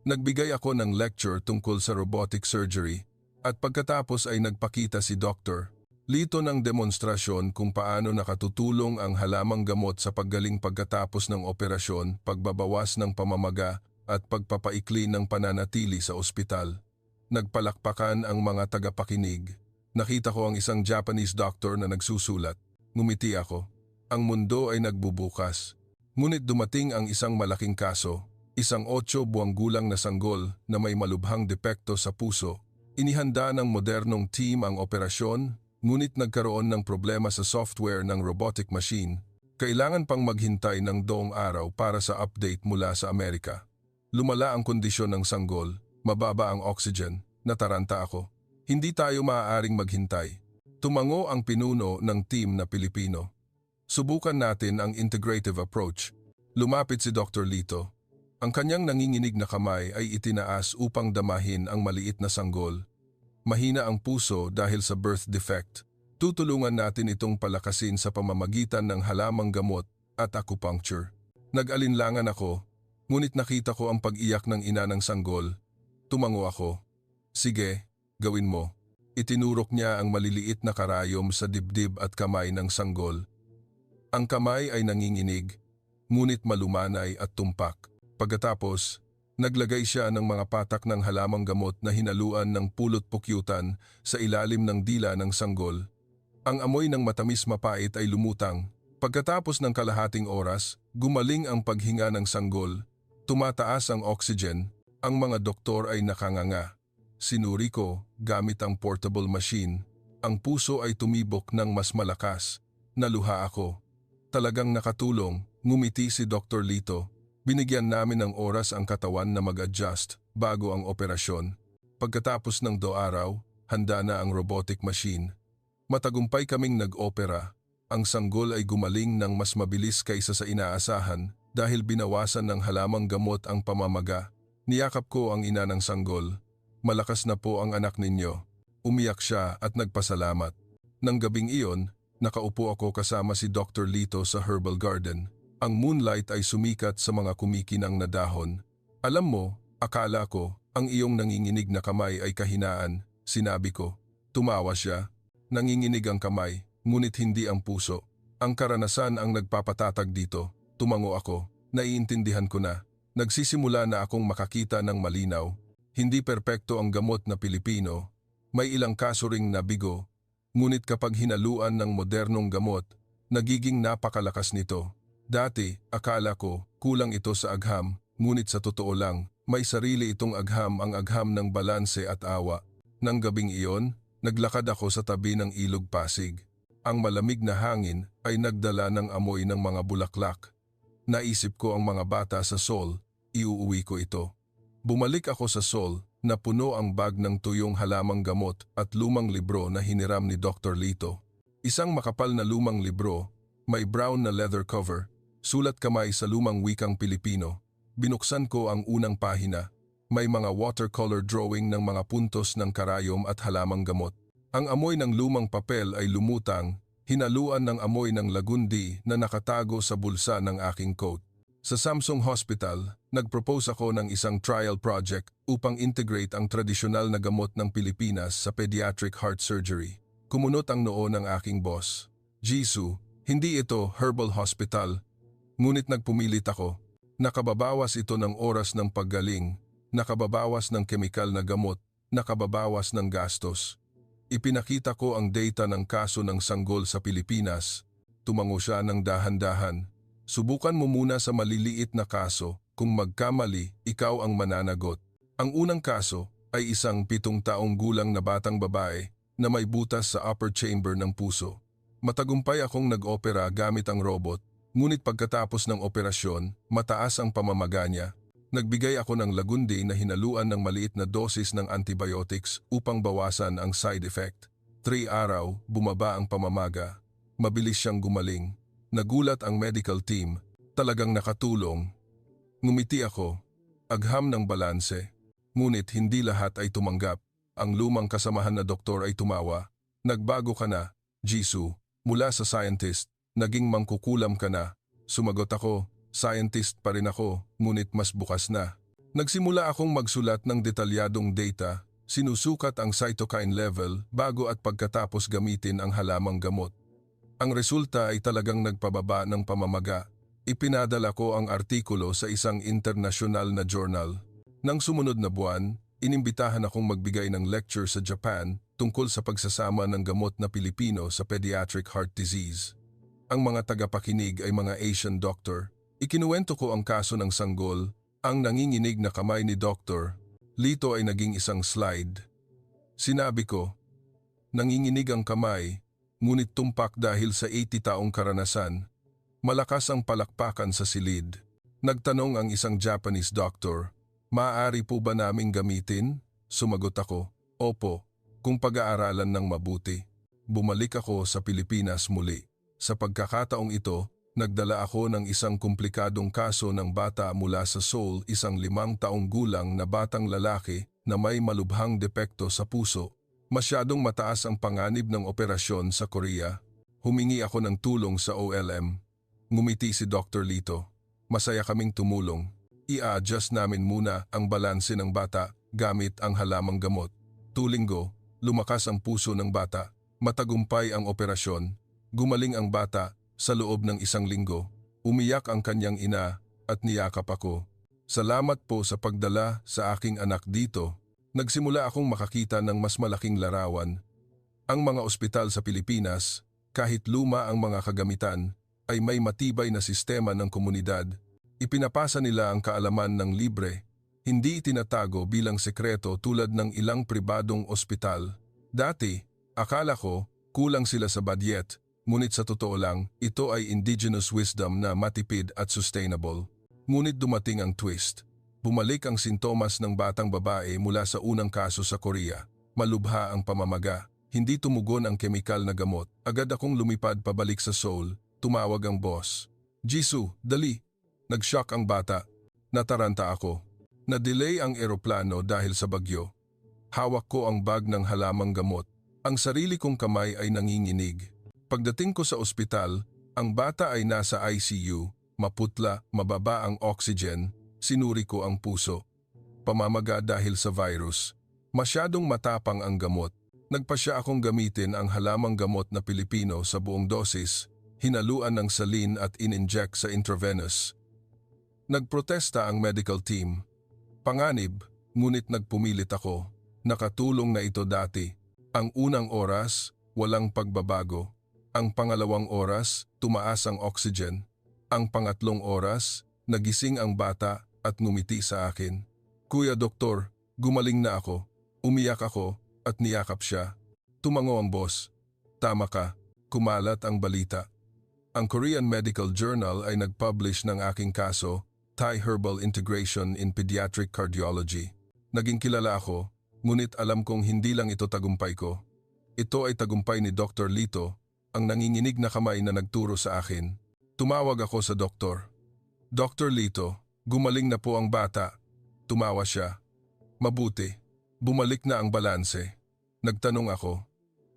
Nagbigay ako ng lecture tungkol sa robotic surgery at pagkatapos ay nagpakita si Dr. Lito ng demonstrasyon kung paano nakatutulong ang halamang gamot sa paggaling pagkatapos ng operasyon, pagbabawas ng pamamaga at pagpapaikli ng pananatili sa ospital. Nagpalakpakan ang mga tagapakinig. Nakita ko ang isang Japanese doctor na nagsusulat. Ngumiti ako. Ang mundo ay nagbubukas. Ngunit dumating ang isang malaking kaso, isang 8 buwang gulang na sanggol na may malubhang depekto sa puso. Inihanda ng modernong team ang operasyon, ngunit nagkaroon ng problema sa software ng robotic machine. Kailangan pang maghintay ng 2 araw para sa update mula sa Amerika. Lumala ang kondisyon ng sanggol, mababa ang oxygen, nataranta ako. Hindi tayo maaaring maghintay. Tumango ang pinuno ng team na Pilipino. Subukan natin ang integrative approach. Lumapit si Dr. Lito. Ang kanyang nanginginig na kamay ay itinaas upang damahin ang maliit na sanggol. Mahina ang puso dahil sa birth defect. Tutulungan natin itong palakasin sa pamamagitan ng halamang gamot at acupuncture. Nag-alinlangan ako, ngunit nakita ko ang pag-iyak ng ina ng sanggol. Tumango ako. Sige, gawin mo. Itinurok niya ang maliliit na karayom sa dibdib at kamay ng sanggol. Ang kamay ay nanginginig, ngunit malumanay at tumpak. Pagkatapos, naglagay siya ng mga patak ng halamang gamot na hinaluan ng pulot-pukyutan sa ilalim ng dila ng sanggol. Ang amoy ng matamis mapait ay lumutang. Pagkatapos ng kalahating oras, gumaling ang paghinga ng sanggol. Tumataas ang oxygen. Ang mga doktor ay nakanganga. Sinuri ko gamit ang portable machine. Ang puso ay tumibok ng mas malakas. Naluha ako. Talagang nakatulong, ngumiti si Dr. Lito. Binigyan namin ng oras ang katawan na mag-adjust bago ang operasyon. Pagkatapos ng 2 araw, handa na ang robotic machine. Matagumpay kaming nag-opera. Ang sanggol ay gumaling ng mas mabilis kaysa sa inaasahan dahil binawasan ng halamang gamot ang pamamaga. Niyakap ko ang ina ng sanggol. Malakas na po ang anak ninyo. Umiyak siya at nagpasalamat. Nang gabing iyon, nakaupo ako kasama si Dr. Lito sa herbal garden. Ang moonlight ay sumikat sa mga kumikinang na dahon. Alam mo, akala ko, ang iyong nanginginig na kamay ay kahinaan, sinabi ko. Tumawa siya. Nanginginig ang kamay, ngunit hindi ang puso. Ang karanasan ang nagpapatatag dito. Tumango ako. Naiintindihan ko na. Nagsisimula na akong makakita ng malinaw. Hindi perpekto ang gamot na Pilipino. May ilang kaso ring nabigo. Ngunit kapag hinaluan ng modernong gamot, nagiging napakalakas nito. Dati, akala ko, kulang ito sa agham, ngunit sa totoo lang, may sarili itong agham, ang agham ng balanse at awa. Nang gabing iyon, naglakad ako sa tabi ng ilog Pasig. Ang malamig na hangin ay nagdala ng amoy ng mga bulaklak. Naisip ko ang mga bata sa Seoul, iuuwi ko ito. Bumalik ako sa Seoul, na puno ang bag ng tuyong halamang gamot at lumang libro na hiniram ni Dr. Lito. Isang makapal na lumang libro, may brown na leather cover, sulat kamay sa lumang wikang Pilipino. Binuksan ko ang unang pahina. May mga watercolor drawing ng mga puntos ng karayom at halamang gamot. Ang amoy ng lumang papel ay lumutang, hinaluan ng amoy ng lagundi na nakatago sa bulsa ng aking coat. Sa Samsung Hospital, nag-propose ako ng isang trial project upang integrate ang tradisyonal na gamot ng Pilipinas sa pediatric heart surgery. Kumunot ang noo ng aking boss. Jisoo, hindi ito herbal hospital. Ngunit nagpumilit ako. Nakababawas ito ng oras ng paggaling, nakababawas ng kemikal na gamot, nakababawas ng gastos. Ipinakita ko ang data ng kaso ng sanggol sa Pilipinas. Tumango siya ng dahan-dahan. Subukan mo muna sa maliliit na kaso, kung magkamali, ikaw ang mananagot. Ang unang kaso ay isang 7 taong gulang na batang babae na may butas sa upper chamber ng puso. Matagumpay akong nag-opera gamit ang robot, ngunit pagkatapos ng operasyon, mataas ang pamamaga niya. Nagbigay ako ng lagundi na hinaluan ng maliit na dosis ng antibiotics upang bawasan ang side effect. 3 araw, bumaba ang pamamaga. Mabilis siyang gumaling. Nagulat ang medical team. Talagang nakatulong. Ngumiti ako. Agham ng balanse. Ngunit hindi lahat ay tumanggap. Ang lumang kasamahan na doktor ay tumawa. Nagbago ka na, Jisoo. Mula sa scientist, naging mangkukulam ka na. Sumagot ako, scientist pa rin ako, ngunit mas bukas na. Nagsimula akong magsulat ng detalyadong data, sinusukat ang cytokine level bago at pagkatapos gamitin ang halamang gamot. Ang resulta ay talagang nagpababa ng pamamaga. Ipinadala ko ang artikulo sa isang internasyonal na journal. Nang sumunod na buwan, inimbitahan akong magbigay ng lecture sa Japan tungkol sa pagsasama ng gamot na Pilipino sa pediatric heart disease. Ang mga tagapakinig ay mga Asian doctor. Ikinuwento ko ang kaso ng sanggol, ang nanginginig na kamay ni Dr. Lito ay naging isang slide. Sinabi ko, nanginginig ang kamay, ngunit tumpak dahil sa 80 taong karanasan. Malakas ang palakpakan sa silid. Nagtanong ang isang Japanese doctor, maaari po ba naming gamitin? Sumagot ako, opo, kung pag-aaralan ng mabuti. Bumalik ako sa Pilipinas muli. Sa pagkakataong ito, nagdala ako ng isang komplikadong kaso ng bata mula sa Seoul, isang 5 taong gulang na batang lalaki na may malubhang depekto sa puso. Masyadong mataas ang panganib ng operasyon sa Korea. Humingi ako ng tulong sa OLM. Ngumiti si Dr. Lito. Masaya kaming tumulong. I-adjust namin muna ang balanse ng bata gamit ang halamang gamot. Tulinggo, lumakas ang puso ng bata. Matagumpay ang operasyon. Gumaling ang bata sa loob ng 1 linggo. Umiyak ang kanyang ina at niyakap ako. Salamat po sa pagdala sa aking anak dito. Nagsimula akong makakita ng mas malaking larawan. Ang mga ospital sa Pilipinas, kahit luma ang mga kagamitan, ay may matibay na sistema ng komunidad. Ipinapasa nila ang kaalaman ng libre, hindi itinatago bilang sekreto tulad ng ilang pribadong ospital. Dati, akala ko kulang sila sa budget, ngunit sa totoo lang, ito ay indigenous wisdom na matipid at sustainable. Ngunit dumating ang twist. Bumalik ang sintomas ng batang babae mula sa unang kaso sa Korea. Malubha ang pamamaga. Hindi tumugon ang kemikal na gamot. Agad akong lumipad pabalik sa Seoul. Tumawag ang boss. Jisoo, dali. Nag-shock ang bata. Nataranta ako. Na-delay ang eroplano dahil sa bagyo. Hawak ko ang bag ng halamang gamot. Ang sarili kong kamay ay nanginginig. Pagdating ko sa ospital, ang bata ay nasa ICU, maputla, mababa ang oxygen, sinuri ko ang puso. Pamamaga dahil sa virus. Masyadong matapang ang gamot. Nagpasya akong gamitin ang halamang gamot na Pilipino sa buong dosis, hinaluan ng saline at in-inject sa intravenous. Nagprotesta ang medical team. Panganib, ngunit nagpumilit ako. Nakatulong na ito dati. Ang unang oras, walang pagbabago. Ang pangalawang oras, tumaas ang oxygen. Ang pangatlong oras, nagising ang bata at ngumiti sa akin. Kuya Doktor, gumaling na ako. Umiyak ako at niyakap siya. Tumango ang boss. Tama ka, kumalat ang balita. Ang Korean Medical Journal ay nag-publish ng aking kaso, Thai Herbal Integration in Pediatric Cardiology. Naging kilala ako, ngunit alam kong hindi lang ito tagumpay ko. Ito ay tagumpay ni Dr. Lito, ang nanginginig na kamay na nagturo sa akin. Tumawag ako sa doktor. Dr. Lito, gumaling na po ang bata. Tumawa siya. Mabuti. Bumalik na ang balanse. Nagtanong ako,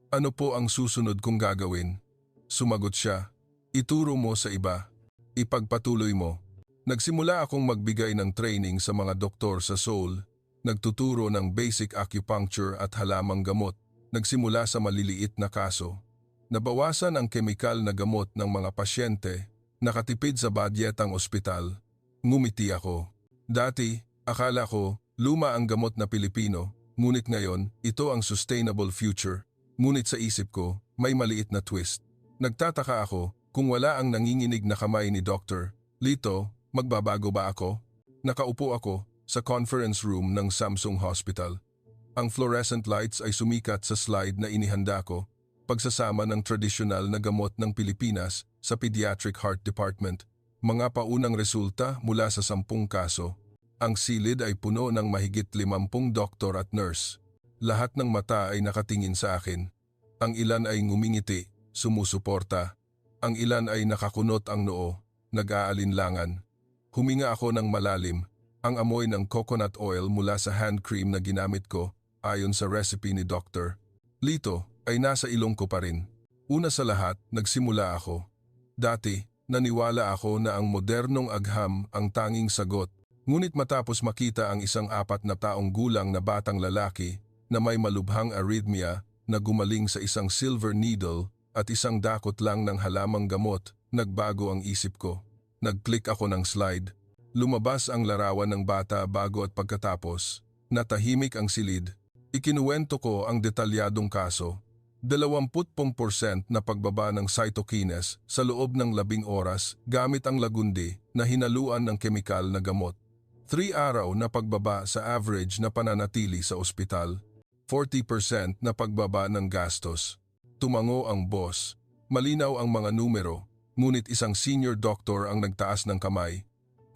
ano po ang susunod kong gagawin? Sumagot siya, ituro mo sa iba. Ipagpatuloy mo. Nagsimula akong magbigay ng training sa mga doktor sa Seoul. Nagtuturo ng basic acupuncture at halamang gamot. Nagsimula sa maliliit na kaso. Nabawasan ang kemikal na gamot ng mga pasyente, nakatipid sa budget ang ospital. Ngumiti ako. Dati, akala ko, luma ang gamot na Pilipino, ngunit ngayon, ito ang sustainable future. Ngunit sa isip ko, may maliit na twist. Nagtataka ako, kung wala ang nanginginig na kamay ni Dr. Lito, magbabago ba ako? Nakaupo ako sa conference room ng Samsung Hospital. Ang fluorescent lights ay sumikat sa slide na inihanda ko, pagsasama ng tradisyonal na gamot ng Pilipinas sa Pediatric Heart Department. Mga paunang resulta mula sa 10 kaso. Ang silid ay puno ng mahigit 50 doktor at nurse. Lahat ng mata ay nakatingin sa akin. Ang ilan ay ngumingiti, sumusuporta. Ang ilan ay nakakunot ang noo, nag-aalinlangan. Huminga ako ng malalim. Ang amoy ng coconut oil mula sa hand cream na ginamit ko, ayon sa recipe ni Dr. Lito, ay nasa ilong ko pa rin. Una sa lahat, nagsimula ako. Dati, naniwala ako na ang modernong agham ang tanging sagot. Ngunit matapos makita ang isang 4 na taong gulang na batang lalaki na may malubhang arrhythmia na gumaling sa isang silver needle at isang dakot lang ng halamang gamot, nagbago ang isip ko. Nag-click ako ng slide. Lumabas ang larawan ng bata bago at pagkatapos. Natahimik ang silid. Ikinuwento ko ang detalyadong kaso. 20% na pagbaba ng cytokinase sa loob ng 10 oras gamit ang lagundi na hinaluan ng kemikal na gamot. 3 araw na pagbaba sa average na pananatili sa ospital. 40% na pagbaba ng gastos. Tumango ang boss. Malinaw ang mga numero, ngunit isang senior doctor ang nagtaas ng kamay.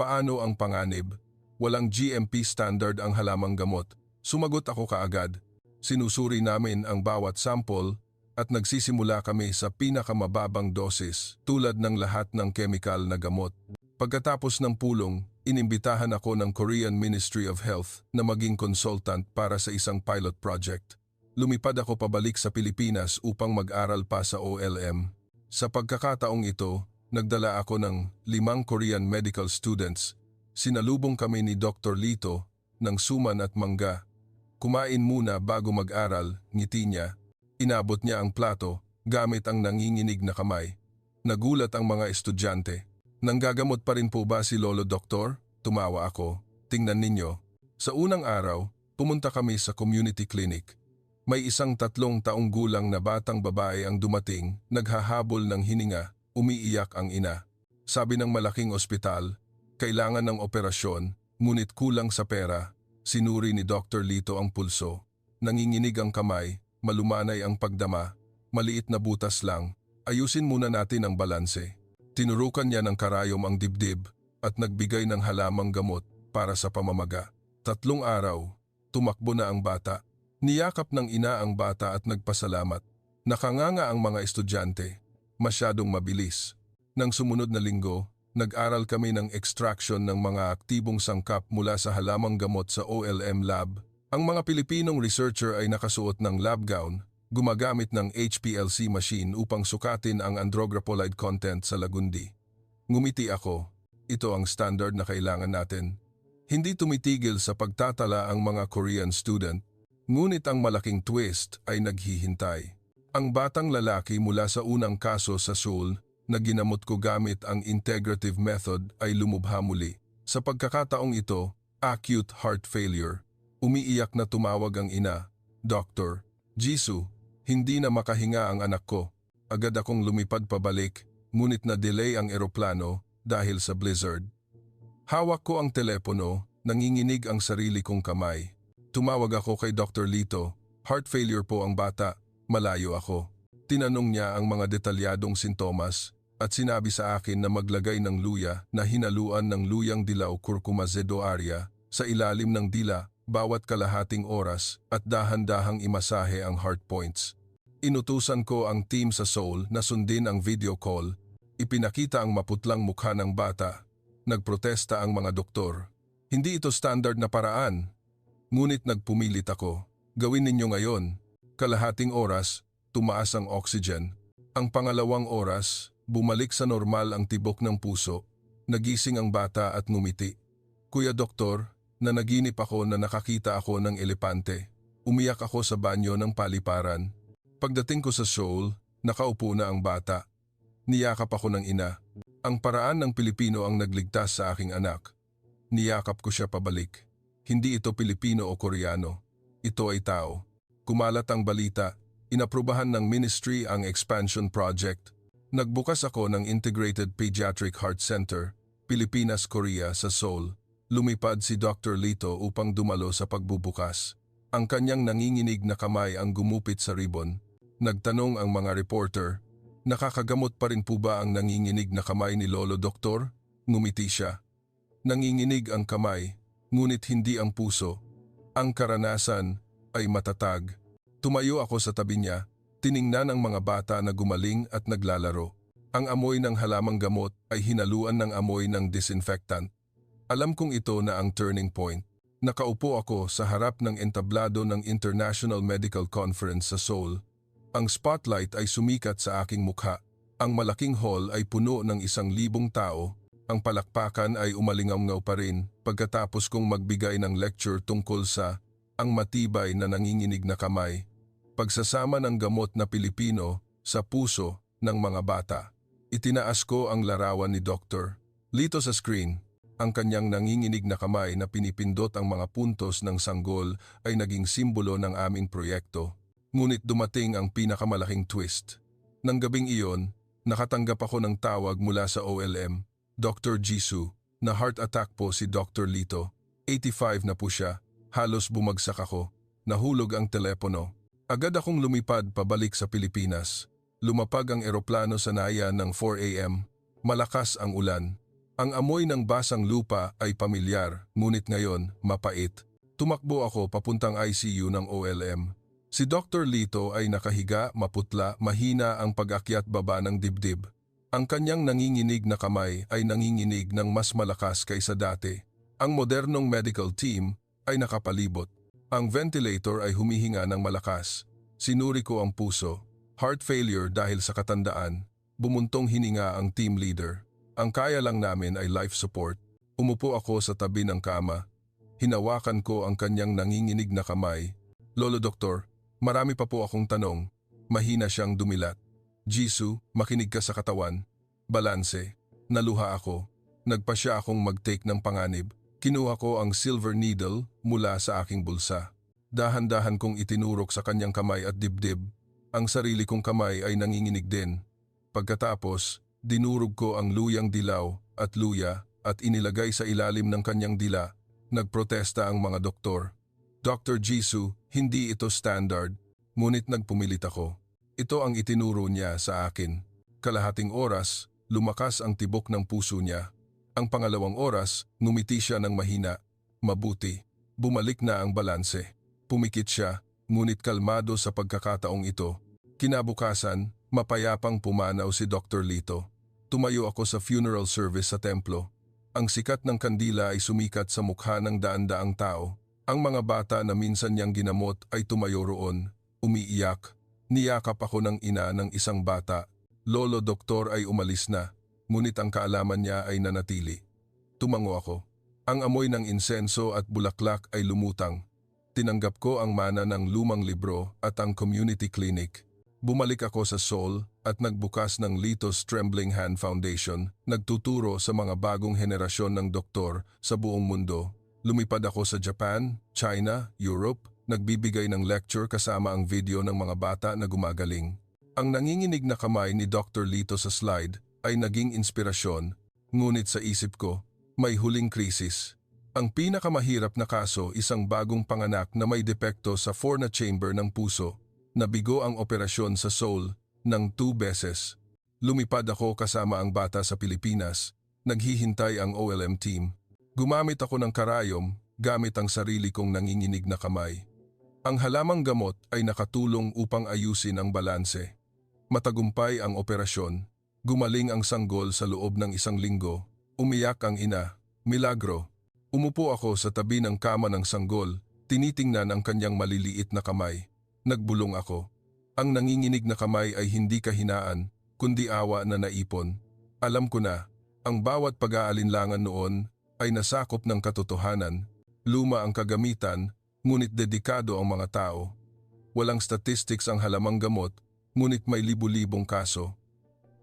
Paano ang panganib? Walang GMP standard ang halamang gamot. Sumagot ako kaagad. Sinusuri namin ang bawat sample at nagsisimula kami sa pinakamababang dosis tulad ng lahat ng chemical na gamot. Pagkatapos ng pulong, inimbitahan ako ng Korean Ministry of Health na maging consultant para sa isang pilot project. Lumipad ako pabalik sa Pilipinas upang mag-aral pa sa OLM. Sa pagkakataong ito, nagdala ako ng 5 Korean medical students. Sinalubong kami ni Dr. Lito ng suman at mangga. Kumain muna bago mag-aral, ngiti niya. Inabot niya ang plato gamit ang nanginginig na kamay. Nagulat ang mga estudyante. Nanggagamot pa rin po ba si Lolo Doktor? Tumawa ako. Tingnan ninyo. Sa unang araw, pumunta kami sa community clinic. May isang 3 taong gulang na batang babae ang dumating, naghahabol ng hininga, umiiyak ang ina. Sabi ng malaking ospital, kailangan ng operasyon, ngunit kulang sa pera. Sinuri ni Dr. Lito ang pulso. Nanginginig ang kamay, malumanay ang pagdama, maliit na butas lang. Ayusin muna natin ang balanse. Tinurukan niya ng karayom ang dibdib at nagbigay ng halamang gamot para sa pamamaga. 3 araw, tumakbo na ang bata. Niyakap ng ina ang bata at nagpasalamat. Nakanganga ang mga estudyante. Masyadong mabilis. Nang sumunod na linggo, nag-aral kami ng extraction ng mga aktibong sangkap mula sa halamang gamot sa OLM lab. Ang mga Pilipinong researcher ay nakasuot ng lab gown, gumagamit ng HPLC machine upang sukatin ang andrographoloid content sa lagundi. Ngumiti ako. Ito ang standard na kailangan natin. Hindi tumitigil sa pagtatala ang mga Korean student. Ngunit ang malaking twist ay naghihintay. Ang batang lalaki mula sa unang kaso sa Seoul na ginamot ko gamit ang integrative method ay lumubha muli. Sa pagkakataong ito, acute heart failure. Umiiyak na tumawag ang ina. Doctor, Jisoo, hindi na makahinga ang anak ko. Agad akong lumipad pabalik, ngunit na-delay ang eroplano dahil sa blizzard. Hawak ko ang telepono, nanginginig ang sarili kong kamay. Tumawag ako kay Dr. Lito. Heart failure po ang bata. Malayo ako. Tinanong niya ang mga detalyadong sintomas at sinabi sa akin na maglagay ng luya na hinaluan ng luyang dilaw curcuma zedoaria sa ilalim ng dila bawat kalahating oras at dahan-dahang imasahe ang heart points. Inutusan ko ang team sa Seoul na sundin ang video call. Ipinakita ang maputlang mukha ng bata. Nagprotesta ang mga doktor. Hindi ito standard na paraan. Ngunit nagpumilit ako. Gawin ninyo ngayon. Kalahating oras, tumaas ang oxygen. Ang pangalawang oras, bumalik sa normal ang tibok ng puso. Nagising ang bata at ngumiti. Kuya Doktor, nanaginip ako na nakakita ako ng elepante. Umiyak ako sa banyo ng paliparan. Pagdating ko sa Seoul, nakaupo na ang bata. Niyakap ako ng ina. Ang paraan ng Pilipino ang nagligtas sa aking anak. Niyakap ko siya pabalik. Hindi ito Pilipino o Koreano. Ito ay tao. Kumalat ang balita. Inaprubahan ng ministry ang expansion project. Nagbukas ako ng Integrated Pediatric Heart Center, Pilipinas, Korea sa Seoul. Lumipad si Dr. Lito upang dumalo sa pagbubukas. Ang kanyang nanginginig na kamay ang gumupit sa ribbon. Nagtanong ang mga reporter, nakakagamot pa rin po ba ang nanginginig na kamay ni Lolo Doktor? Ngumiti siya. Nanginginig ang kamay, ngunit hindi ang puso. Ang karanasan ay matatag. Tumayo ako sa tabi niya, tiningnan ang mga bata na gumaling at naglalaro. Ang amoy ng halamang gamot ay hinaluan ng amoy ng disinfectant. Alam kong ito na ang turning point. Nakaupo ako sa harap ng entablado ng International Medical Conference sa Seoul. Ang spotlight ay sumikat sa aking mukha. Ang malaking hall ay puno ng 1,000 tao. Ang palakpakan ay umalingaw pa rin pagkatapos kong magbigay ng lecture tungkol sa ang matibay na nanginginig na kamay. Pagsasama ng gamot na Pilipino sa puso ng mga bata. Itinaas ko ang larawan ni Dr. Lito sa screen. Ang kanyang nanginginig na kamay na pinipindot ang mga puntos ng sanggol ay naging simbolo ng aming proyekto. Ngunit dumating ang pinakamalaking twist. Nang gabing iyon, nakatanggap ako ng tawag mula sa OLM, Dr. Jisoo, na heart attack po si Dr. Lito. 85 na po siya, halos bumagsak ako. Nahulog ang telepono. Agad akong lumipad pabalik sa Pilipinas. Lumapag ang eroplano sa Naya ng 4 a.m. Malakas ang ulan. Ang amoy ng basang lupa ay pamilyar, ngunit ngayon, mapait. Tumakbo ako papuntang ICU ng OLM. Si Dr. Lito ay nakahiga, maputla, mahina ang pag-akyat baba ng dibdib. Ang kanyang nanginginig na kamay ay nanginginig ng mas malakas kaysa dati. Ang modernong medical team ay nakapalibot. Ang ventilator ay humihinga ng malakas. Sinuri ko ang puso. Heart failure dahil sa katandaan. Bumuntong hininga ang team leader. Ang kaya lang namin ay life support. Umupo ako sa tabi ng kama. Hinawakan ko ang kanyang nanginginig na kamay. Lolo Doktor, marami pa po akong tanong. Mahina siyang dumilat. Jisoo, makinig ka sa katawan. Balanse. Naluha ako. Nagpasya akong mag-take ng panganib. Kinuha ko ang silver needle mula sa aking bulsa. Dahan-dahan kong itinurok sa kanyang kamay at dibdib. Ang sarili kong kamay ay nanginginig din. Pagkatapos, dinurog ko ang luyang dilaw at luya at inilagay sa ilalim ng kanyang dila. Nagprotesta ang mga doktor. Dr. Jisoo, hindi ito standard, ngunit nagpumilit ako. Ito ang itinuro niya sa akin. Kalahating oras, lumakas ang tibok ng puso niya. Ang pangalawang oras, ngumiti siya ng mahina. Mabuti. Bumalik na ang balanse. Pumikit siya, ngunit kalmado sa pagkakataong ito. Kinabukasan, mapayapang pumanaw si Dr. Lito. Tumayo ako sa funeral service sa templo. Ang sikat ng kandila ay sumikat sa mukha ng daan-daang tao. Ang mga bata na minsan niyang ginamot ay tumayo roon, umiiyak. Niyakap ako ng ina ng isang bata. Lolo Doktor ay umalis na, ngunit ang kaalaman niya ay nanatili. Tumango ako. Ang amoy ng insenso at bulaklak ay lumutang. Tinanggap ko ang mana ng lumang libro at ang community clinic. Bumalik ako sa Seoul at nagbukas ng Lito's Trembling Hand Foundation, nagtuturo sa mga bagong henerasyon ng doktor sa buong mundo. Lumipad ako sa Japan, China, Europe, nagbibigay ng lecture kasama ang video ng mga bata na gumagaling. Ang nanginginig na kamay ni Dr. Lito sa slide ay naging inspirasyon, ngunit sa isip ko, may huling krisis. Ang pinakamahirap na kaso, isang bagong panganak na may depekto sa 4 na chamber ng puso. Nabigo ang operasyon sa Seoul ng 2 beses. Lumipad ako kasama ang bata sa Pilipinas. Naghihintay ang OLM team. Gumamit ako ng karayom gamit ang sarili kong nanginginig na kamay. Ang halamang gamot ay nakatulong upang ayusin ang balanse. Matagumpay ang operasyon. Gumaling ang sanggol sa loob ng 1 linggo. Umiyak ang ina. Milagro. Umupo ako sa tabi ng kama ng sanggol. Tinitingnan ang kanyang maliliit na kamay. Nagbulong ako. Ang nanginginig na kamay ay hindi kahinaan, kundi awa na naipon. Alam ko na, ang bawat pag-aalinlangan noon ay nasakop ng katotohanan. Luma ang kagamitan, ngunit dedikado ang mga tao. Walang statistics ang halamang gamot, ngunit may libu-libong kaso.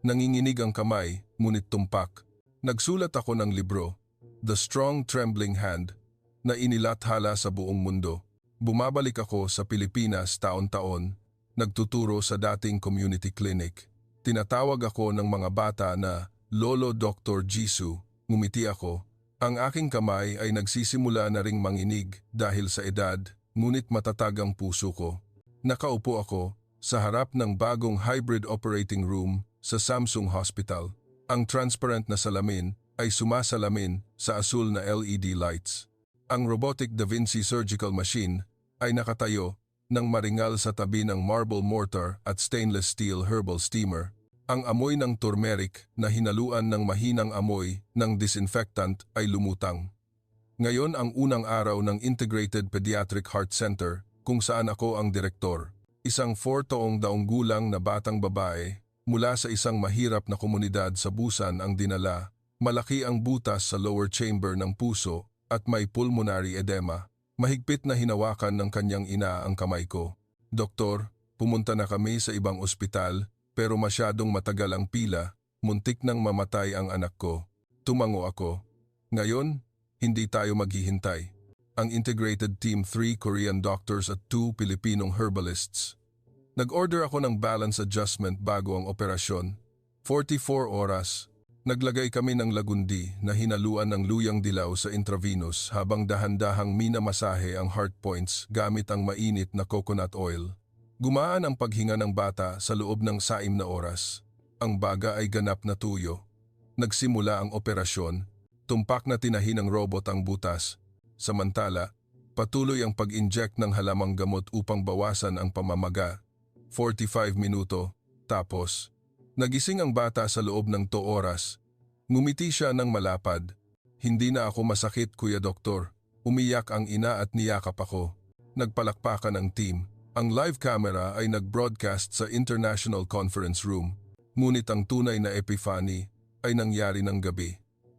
Nanginginig ang kamay, ngunit tumpak. Nagsulat ako ng libro, The Strong Trembling Hand, na inilathala sa buong mundo. Bumabalik ako sa Pilipinas taon-taon, nagtuturo sa dating community clinic. Tinatawag ako ng mga bata na Lolo Dr. Jisoo. Ngumiti ako. Ang aking kamay ay nagsisimula na ring manginig dahil sa edad, ngunit matatag ang puso ko. Nakaupo ako sa harap ng bagong hybrid operating room sa Samsung Hospital. Ang transparent na salamin ay sumasalamin sa asul na LED lights. Ang robotic Da Vinci surgical machine ay nakatayo ng maringal sa tabi ng marble mortar at stainless steel herbal steamer. Ang amoy ng turmeric na hinaluan ng mahinang amoy ng disinfectant ay lumutang. Ngayon ang unang araw ng Integrated Pediatric Heart Center kung saan ako ang direktor. Isang 4 taong gulang na batang babae mula sa isang mahirap na komunidad sa Busan ang dinala. Malaki ang butas sa lower chamber ng puso at may pulmonary edema. Mahigpit na hinawakan ng kanyang ina ang kamay ko. Doktor, pumunta na kami sa ibang ospital pero masyadong matagal ang pila, muntik nang mamatay ang anak ko. Tumango ako. Ngayon, hindi tayo maghihintay. Ang integrated team 3 Korean doctors at 2 Pilipinong herbalists. Nag-order ako ng balance adjustment bago ang operasyon. 44 oras. Naglagay kami ng lagundi na hinaluan ng luyang dilaw sa intravenous habang dahan-dahang minamasahe ang heart points gamit ang mainit na coconut oil. Gumaan ang paghinga ng bata sa loob ng 6 na oras. Ang baga ay ganap na tuyo. Nagsimula ang operasyon. Tumpak na tinahi ng robot ang butas. Samantala, patuloy ang pag-inject ng halamang gamot upang bawasan ang pamamaga. 45 minuto, tapos, nagising ang bata sa loob ng 2 oras. Ngumiti siya ng malapad. Hindi na ako masakit, Kuya Doktor. Umiyak ang ina at niyakap ako. Nagpalakpakan ang team. Ang live camera ay nag-broadcast sa International Conference Room. Ngunit ang tunay na epiphany ay nangyari ng gabi.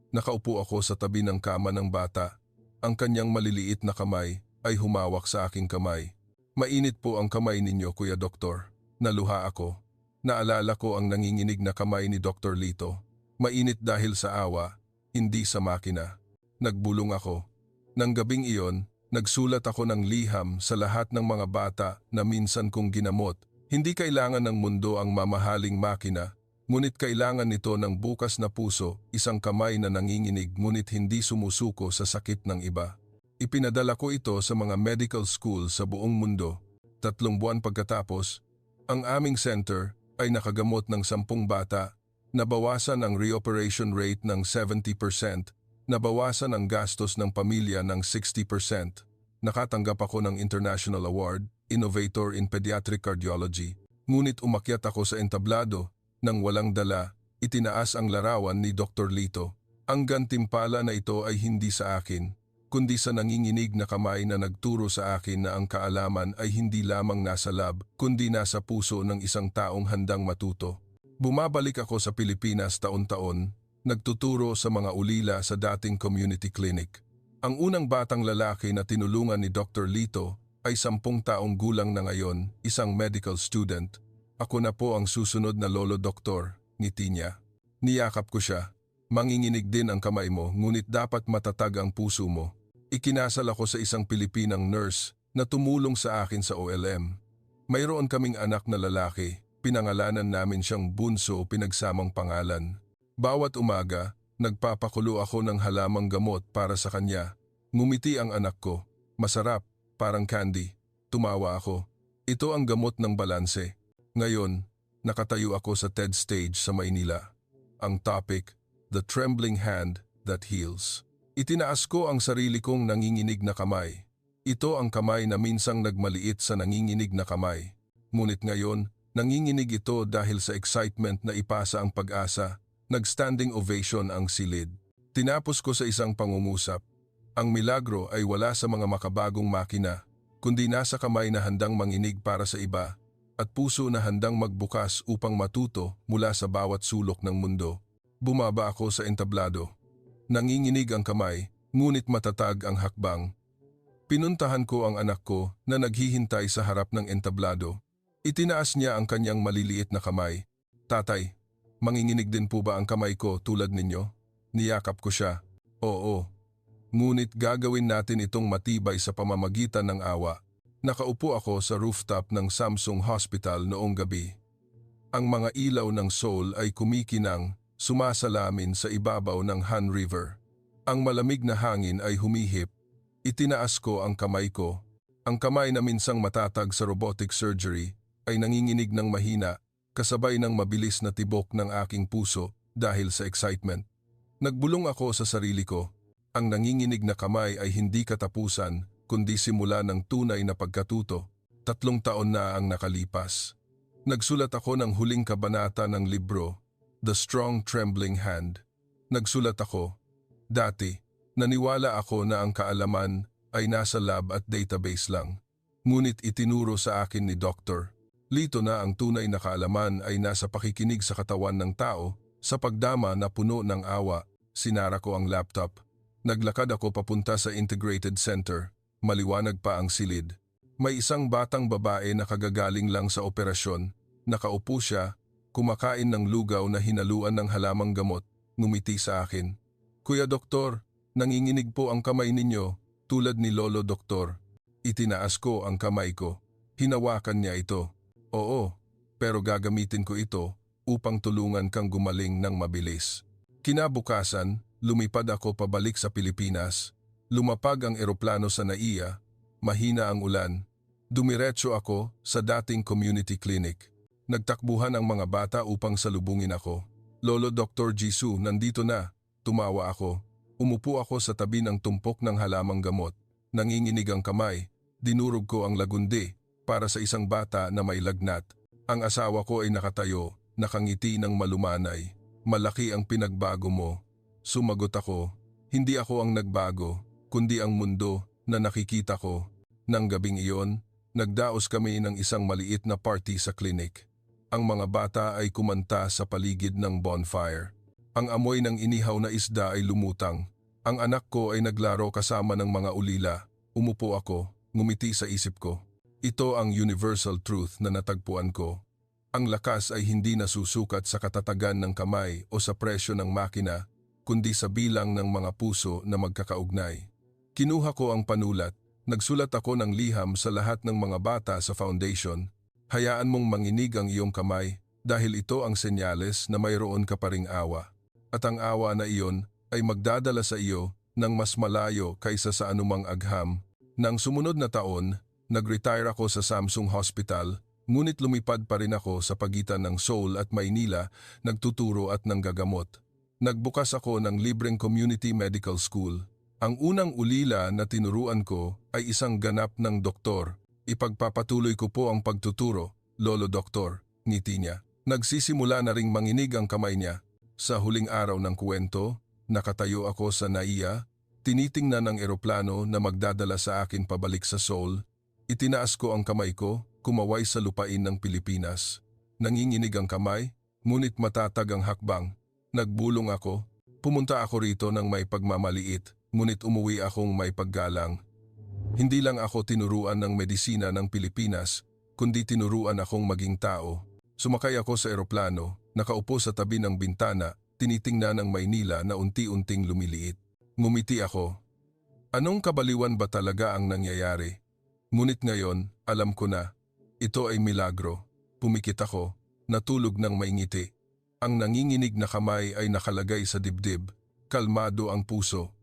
Nakaupo ako sa tabi ng kama ng bata. Ang kanyang maliliit na kamay ay humawak sa aking kamay. Mainit po ang kamay ninyo, Kuya Doktor. Naluha ako. Naalala ko ang nanginginig na kamay ni Dr. Lito. Mainit dahil sa awa, hindi sa makina. Nagbulong ako. Nang gabing iyon, nagsulat ako ng liham sa lahat ng mga bata na minsan kong ginamot. Hindi kailangan ng mundo ang mamahaling makina, ngunit kailangan nito ng bukas na puso, isang kamay na nanginginig ngunit hindi sumusuko sa sakit ng iba. Ipinadala ko ito sa mga medical school sa buong mundo. 3 buwan pagkatapos, ang aming center ay nakagamot ng 10 bata, nabawasan ang reoperation rate ng 70%, nabawasan ang gastos ng pamilya ng 60%. Nakatanggap ako ng International Award, Innovator in Pediatric Cardiology, ngunit umakyat ako sa entablado. Nang walang dala, itinaas ang larawan ni Dr. Lito. Ang gantimpala na ito ay hindi sa akin, kundi sa nanginginig na kamay na nagturo sa akin na ang kaalaman ay hindi lamang nasa lab, kundi nasa puso ng isang taong handang matuto. Bumabalik ako sa Pilipinas taon-taon, nagtuturo sa mga ulila sa dating community clinic. Ang unang batang lalaki na tinulungan ni Dr. Lito ay 10 taong gulang na ngayon, isang medical student. Ako na po ang susunod na lolo doktor, ngiti niya. Niyakap ko siya. Manginginig din ang kamay mo, ngunit dapat matatag ang puso mo. Ikinasal ako sa isang Pilipinang nurse na tumulong sa akin sa OLM. Mayroon kaming anak na lalaki, pinangalanan namin siyang Bunso, pinagsamang pangalan. Bawat umaga, nagpapakulo ako ng halamang gamot para sa kanya. Ngumiti ang anak ko. Masarap, parang candy. Tumawa ako. Ito ang gamot ng balanse. Ngayon, nakatayo ako sa TED stage sa Maynila. Ang topic, The Trembling Hand That Heals. Itinaas ko ang sarili kong nanginginig na kamay. Ito ang kamay na minsang nagmaliit sa nanginginig na kamay. Ngunit ngayon, nanginginig ito dahil sa excitement na ipasa ang pag-asa. Nag-standing ovation ang silid. Tinapos ko sa isang pangungusap. Ang milagro ay wala sa mga makabagong makina, kundi nasa kamay na handang manginig para sa iba, at puso na handang magbukas upang matuto mula sa bawat sulok ng mundo. Bumaba ako sa entablado. Nanginginig ang kamay, ngunit matatag ang hakbang. Pinuntahan ko ang anak ko na naghihintay sa harap ng entablado. Itinaas niya ang kanyang maliliit na kamay. Tatay, manginginig din po ba ang kamay ko tulad ninyo? Niyakap ko siya. Oo. Ngunit gagawin natin itong matibay sa pamamagitan ng awa. Nakaupo ako sa rooftop ng Samsung Hospital noong gabi. Ang mga ilaw ng Seoul ay kumikinang, sumasalamin sa ibabaw ng Han River. Ang malamig na hangin ay humihip. Itinaas ko ang kamay ko. Ang kamay na minsang matatag sa robotic surgery ay nanginginig ng mahina, kasabay ng mabilis na tibok ng aking puso dahil sa excitement. Nagbulong ako sa sarili ko. Ang nanginginig na kamay ay hindi katapusan, kundi simula ng tunay na pagkatuto. 3 taon na ang nakalipas. Nagsulat ako ng huling kabanata ng libro, The Strong Trembling Hand. Nagsulat ako, dati, Naniwala ako na ang kaalaman ay nasa lab at database lang. Ngunit itinuro sa akin ni Dr. Lito na ang tunay na kaalaman ay nasa pakikinig sa katawan ng tao, sa pagdama na puno ng awa. Sinara ko ang laptop. Naglakad ako papunta sa Integrated Center. Maliwanag pa ang silid. May isang batang babae na kagagaling lang sa operasyon. Nakaupo siya, kumakain ng lugaw na hinaluan ng halamang gamot. Ngumiti sa akin. Kuya Doktor, nanginginig po ang kamay ninyo, tulad ni Lolo Doktor. Itinaas ko ang kamay ko. Hinawakan niya ito. Oo, pero gagamitin ko ito upang tulungan kang gumaling ng mabilis. Kinabukasan, lumipad ako pabalik sa Pilipinas. Lumapag ang eroplano sa NAIA. Mahina ang ulan. Dumiretso ako sa dating community clinic. Nagtakbuhan ang mga bata upang salubungin ako. Lolo Dr. Jisoo, nandito na. Tumawa ako. Umupo ako sa tabi ng tumpok ng halamang gamot. Nanginginig ang kamay. Dinurog ko ang lagundi para sa isang bata na may lagnat. Ang asawa ko ay nakatayo, nakangiti ng malumanay. Malaki ang pinagbago mo. Sumagot ako. Hindi ako ang nagbago, kundi ang mundo na nakikita ko. Nang gabing iyon, nagdaos kami ng isang maliit na party sa clinic. Ang mga bata ay kumanta sa paligid ng bonfire. Ang amoy ng inihaw na isda ay lumutang. Ang anak ko ay naglaro kasama ng mga ulila. Umupo ako, ngumiti sa isip ko. Ito ang universal truth na natagpuan ko. Ang lakas ay hindi nasusukat sa katatagan ng kamay o sa presyo ng makina, kundi sa bilang ng mga puso na magkakaugnay. Kinuha ko ang panulat. Nagsulat ako ng liham sa lahat ng mga bata sa foundation. Hayaan mong manginig ang iyong kamay dahil ito ang senyales na mayroon ka pa ring awa. At ang awa na iyon ay magdadala sa iyo ng mas malayo kaysa sa anumang agham. Nang sumunod na taon, nag-retire ako sa Samsung Hospital, ngunit lumipad pa rin ako sa pagitan ng Seoul at Maynila, nagtuturo at nanggagamot. Nagbukas ako ng libreng community medical school. Ang unang ulila na tinuruan ko ay isang ganap ng doktor. Ipagpapatuloy ko po ang pagtuturo, Lolo Doktor, ngiti niya. Nagsisimula na ring manginig ang kamay niya. Sa huling araw ng kwento, nakatayo ako sa NAIA, tinitingnan ang eroplano na magdadala sa akin pabalik sa Seoul. Itinaas ko ang kamay ko, kumaway sa lupain ng Pilipinas. Nanginginig ang kamay, ngunit matatag ang hakbang. Nagbulong ako. Pumunta ako rito ng may pagmamaliit, ngunit umuwi akong may paggalang. Hindi lang ako tinuruan ng medisina ng Pilipinas, kundi tinuruan akong maging tao. Sumakay ako sa eroplano, nakaupo sa tabi ng bintana, tinitingnan ang Maynila na unti-unting lumiliit. Ngumiti ako. Anong kabaliwan ba talaga ang nangyayari? Ngunit ngayon, alam ko na. Ito ay milagro. Pumikit ako, natulog ng may ngiti. Ang nanginginig na kamay ay nakalagay sa dibdib. Kalmado ang puso.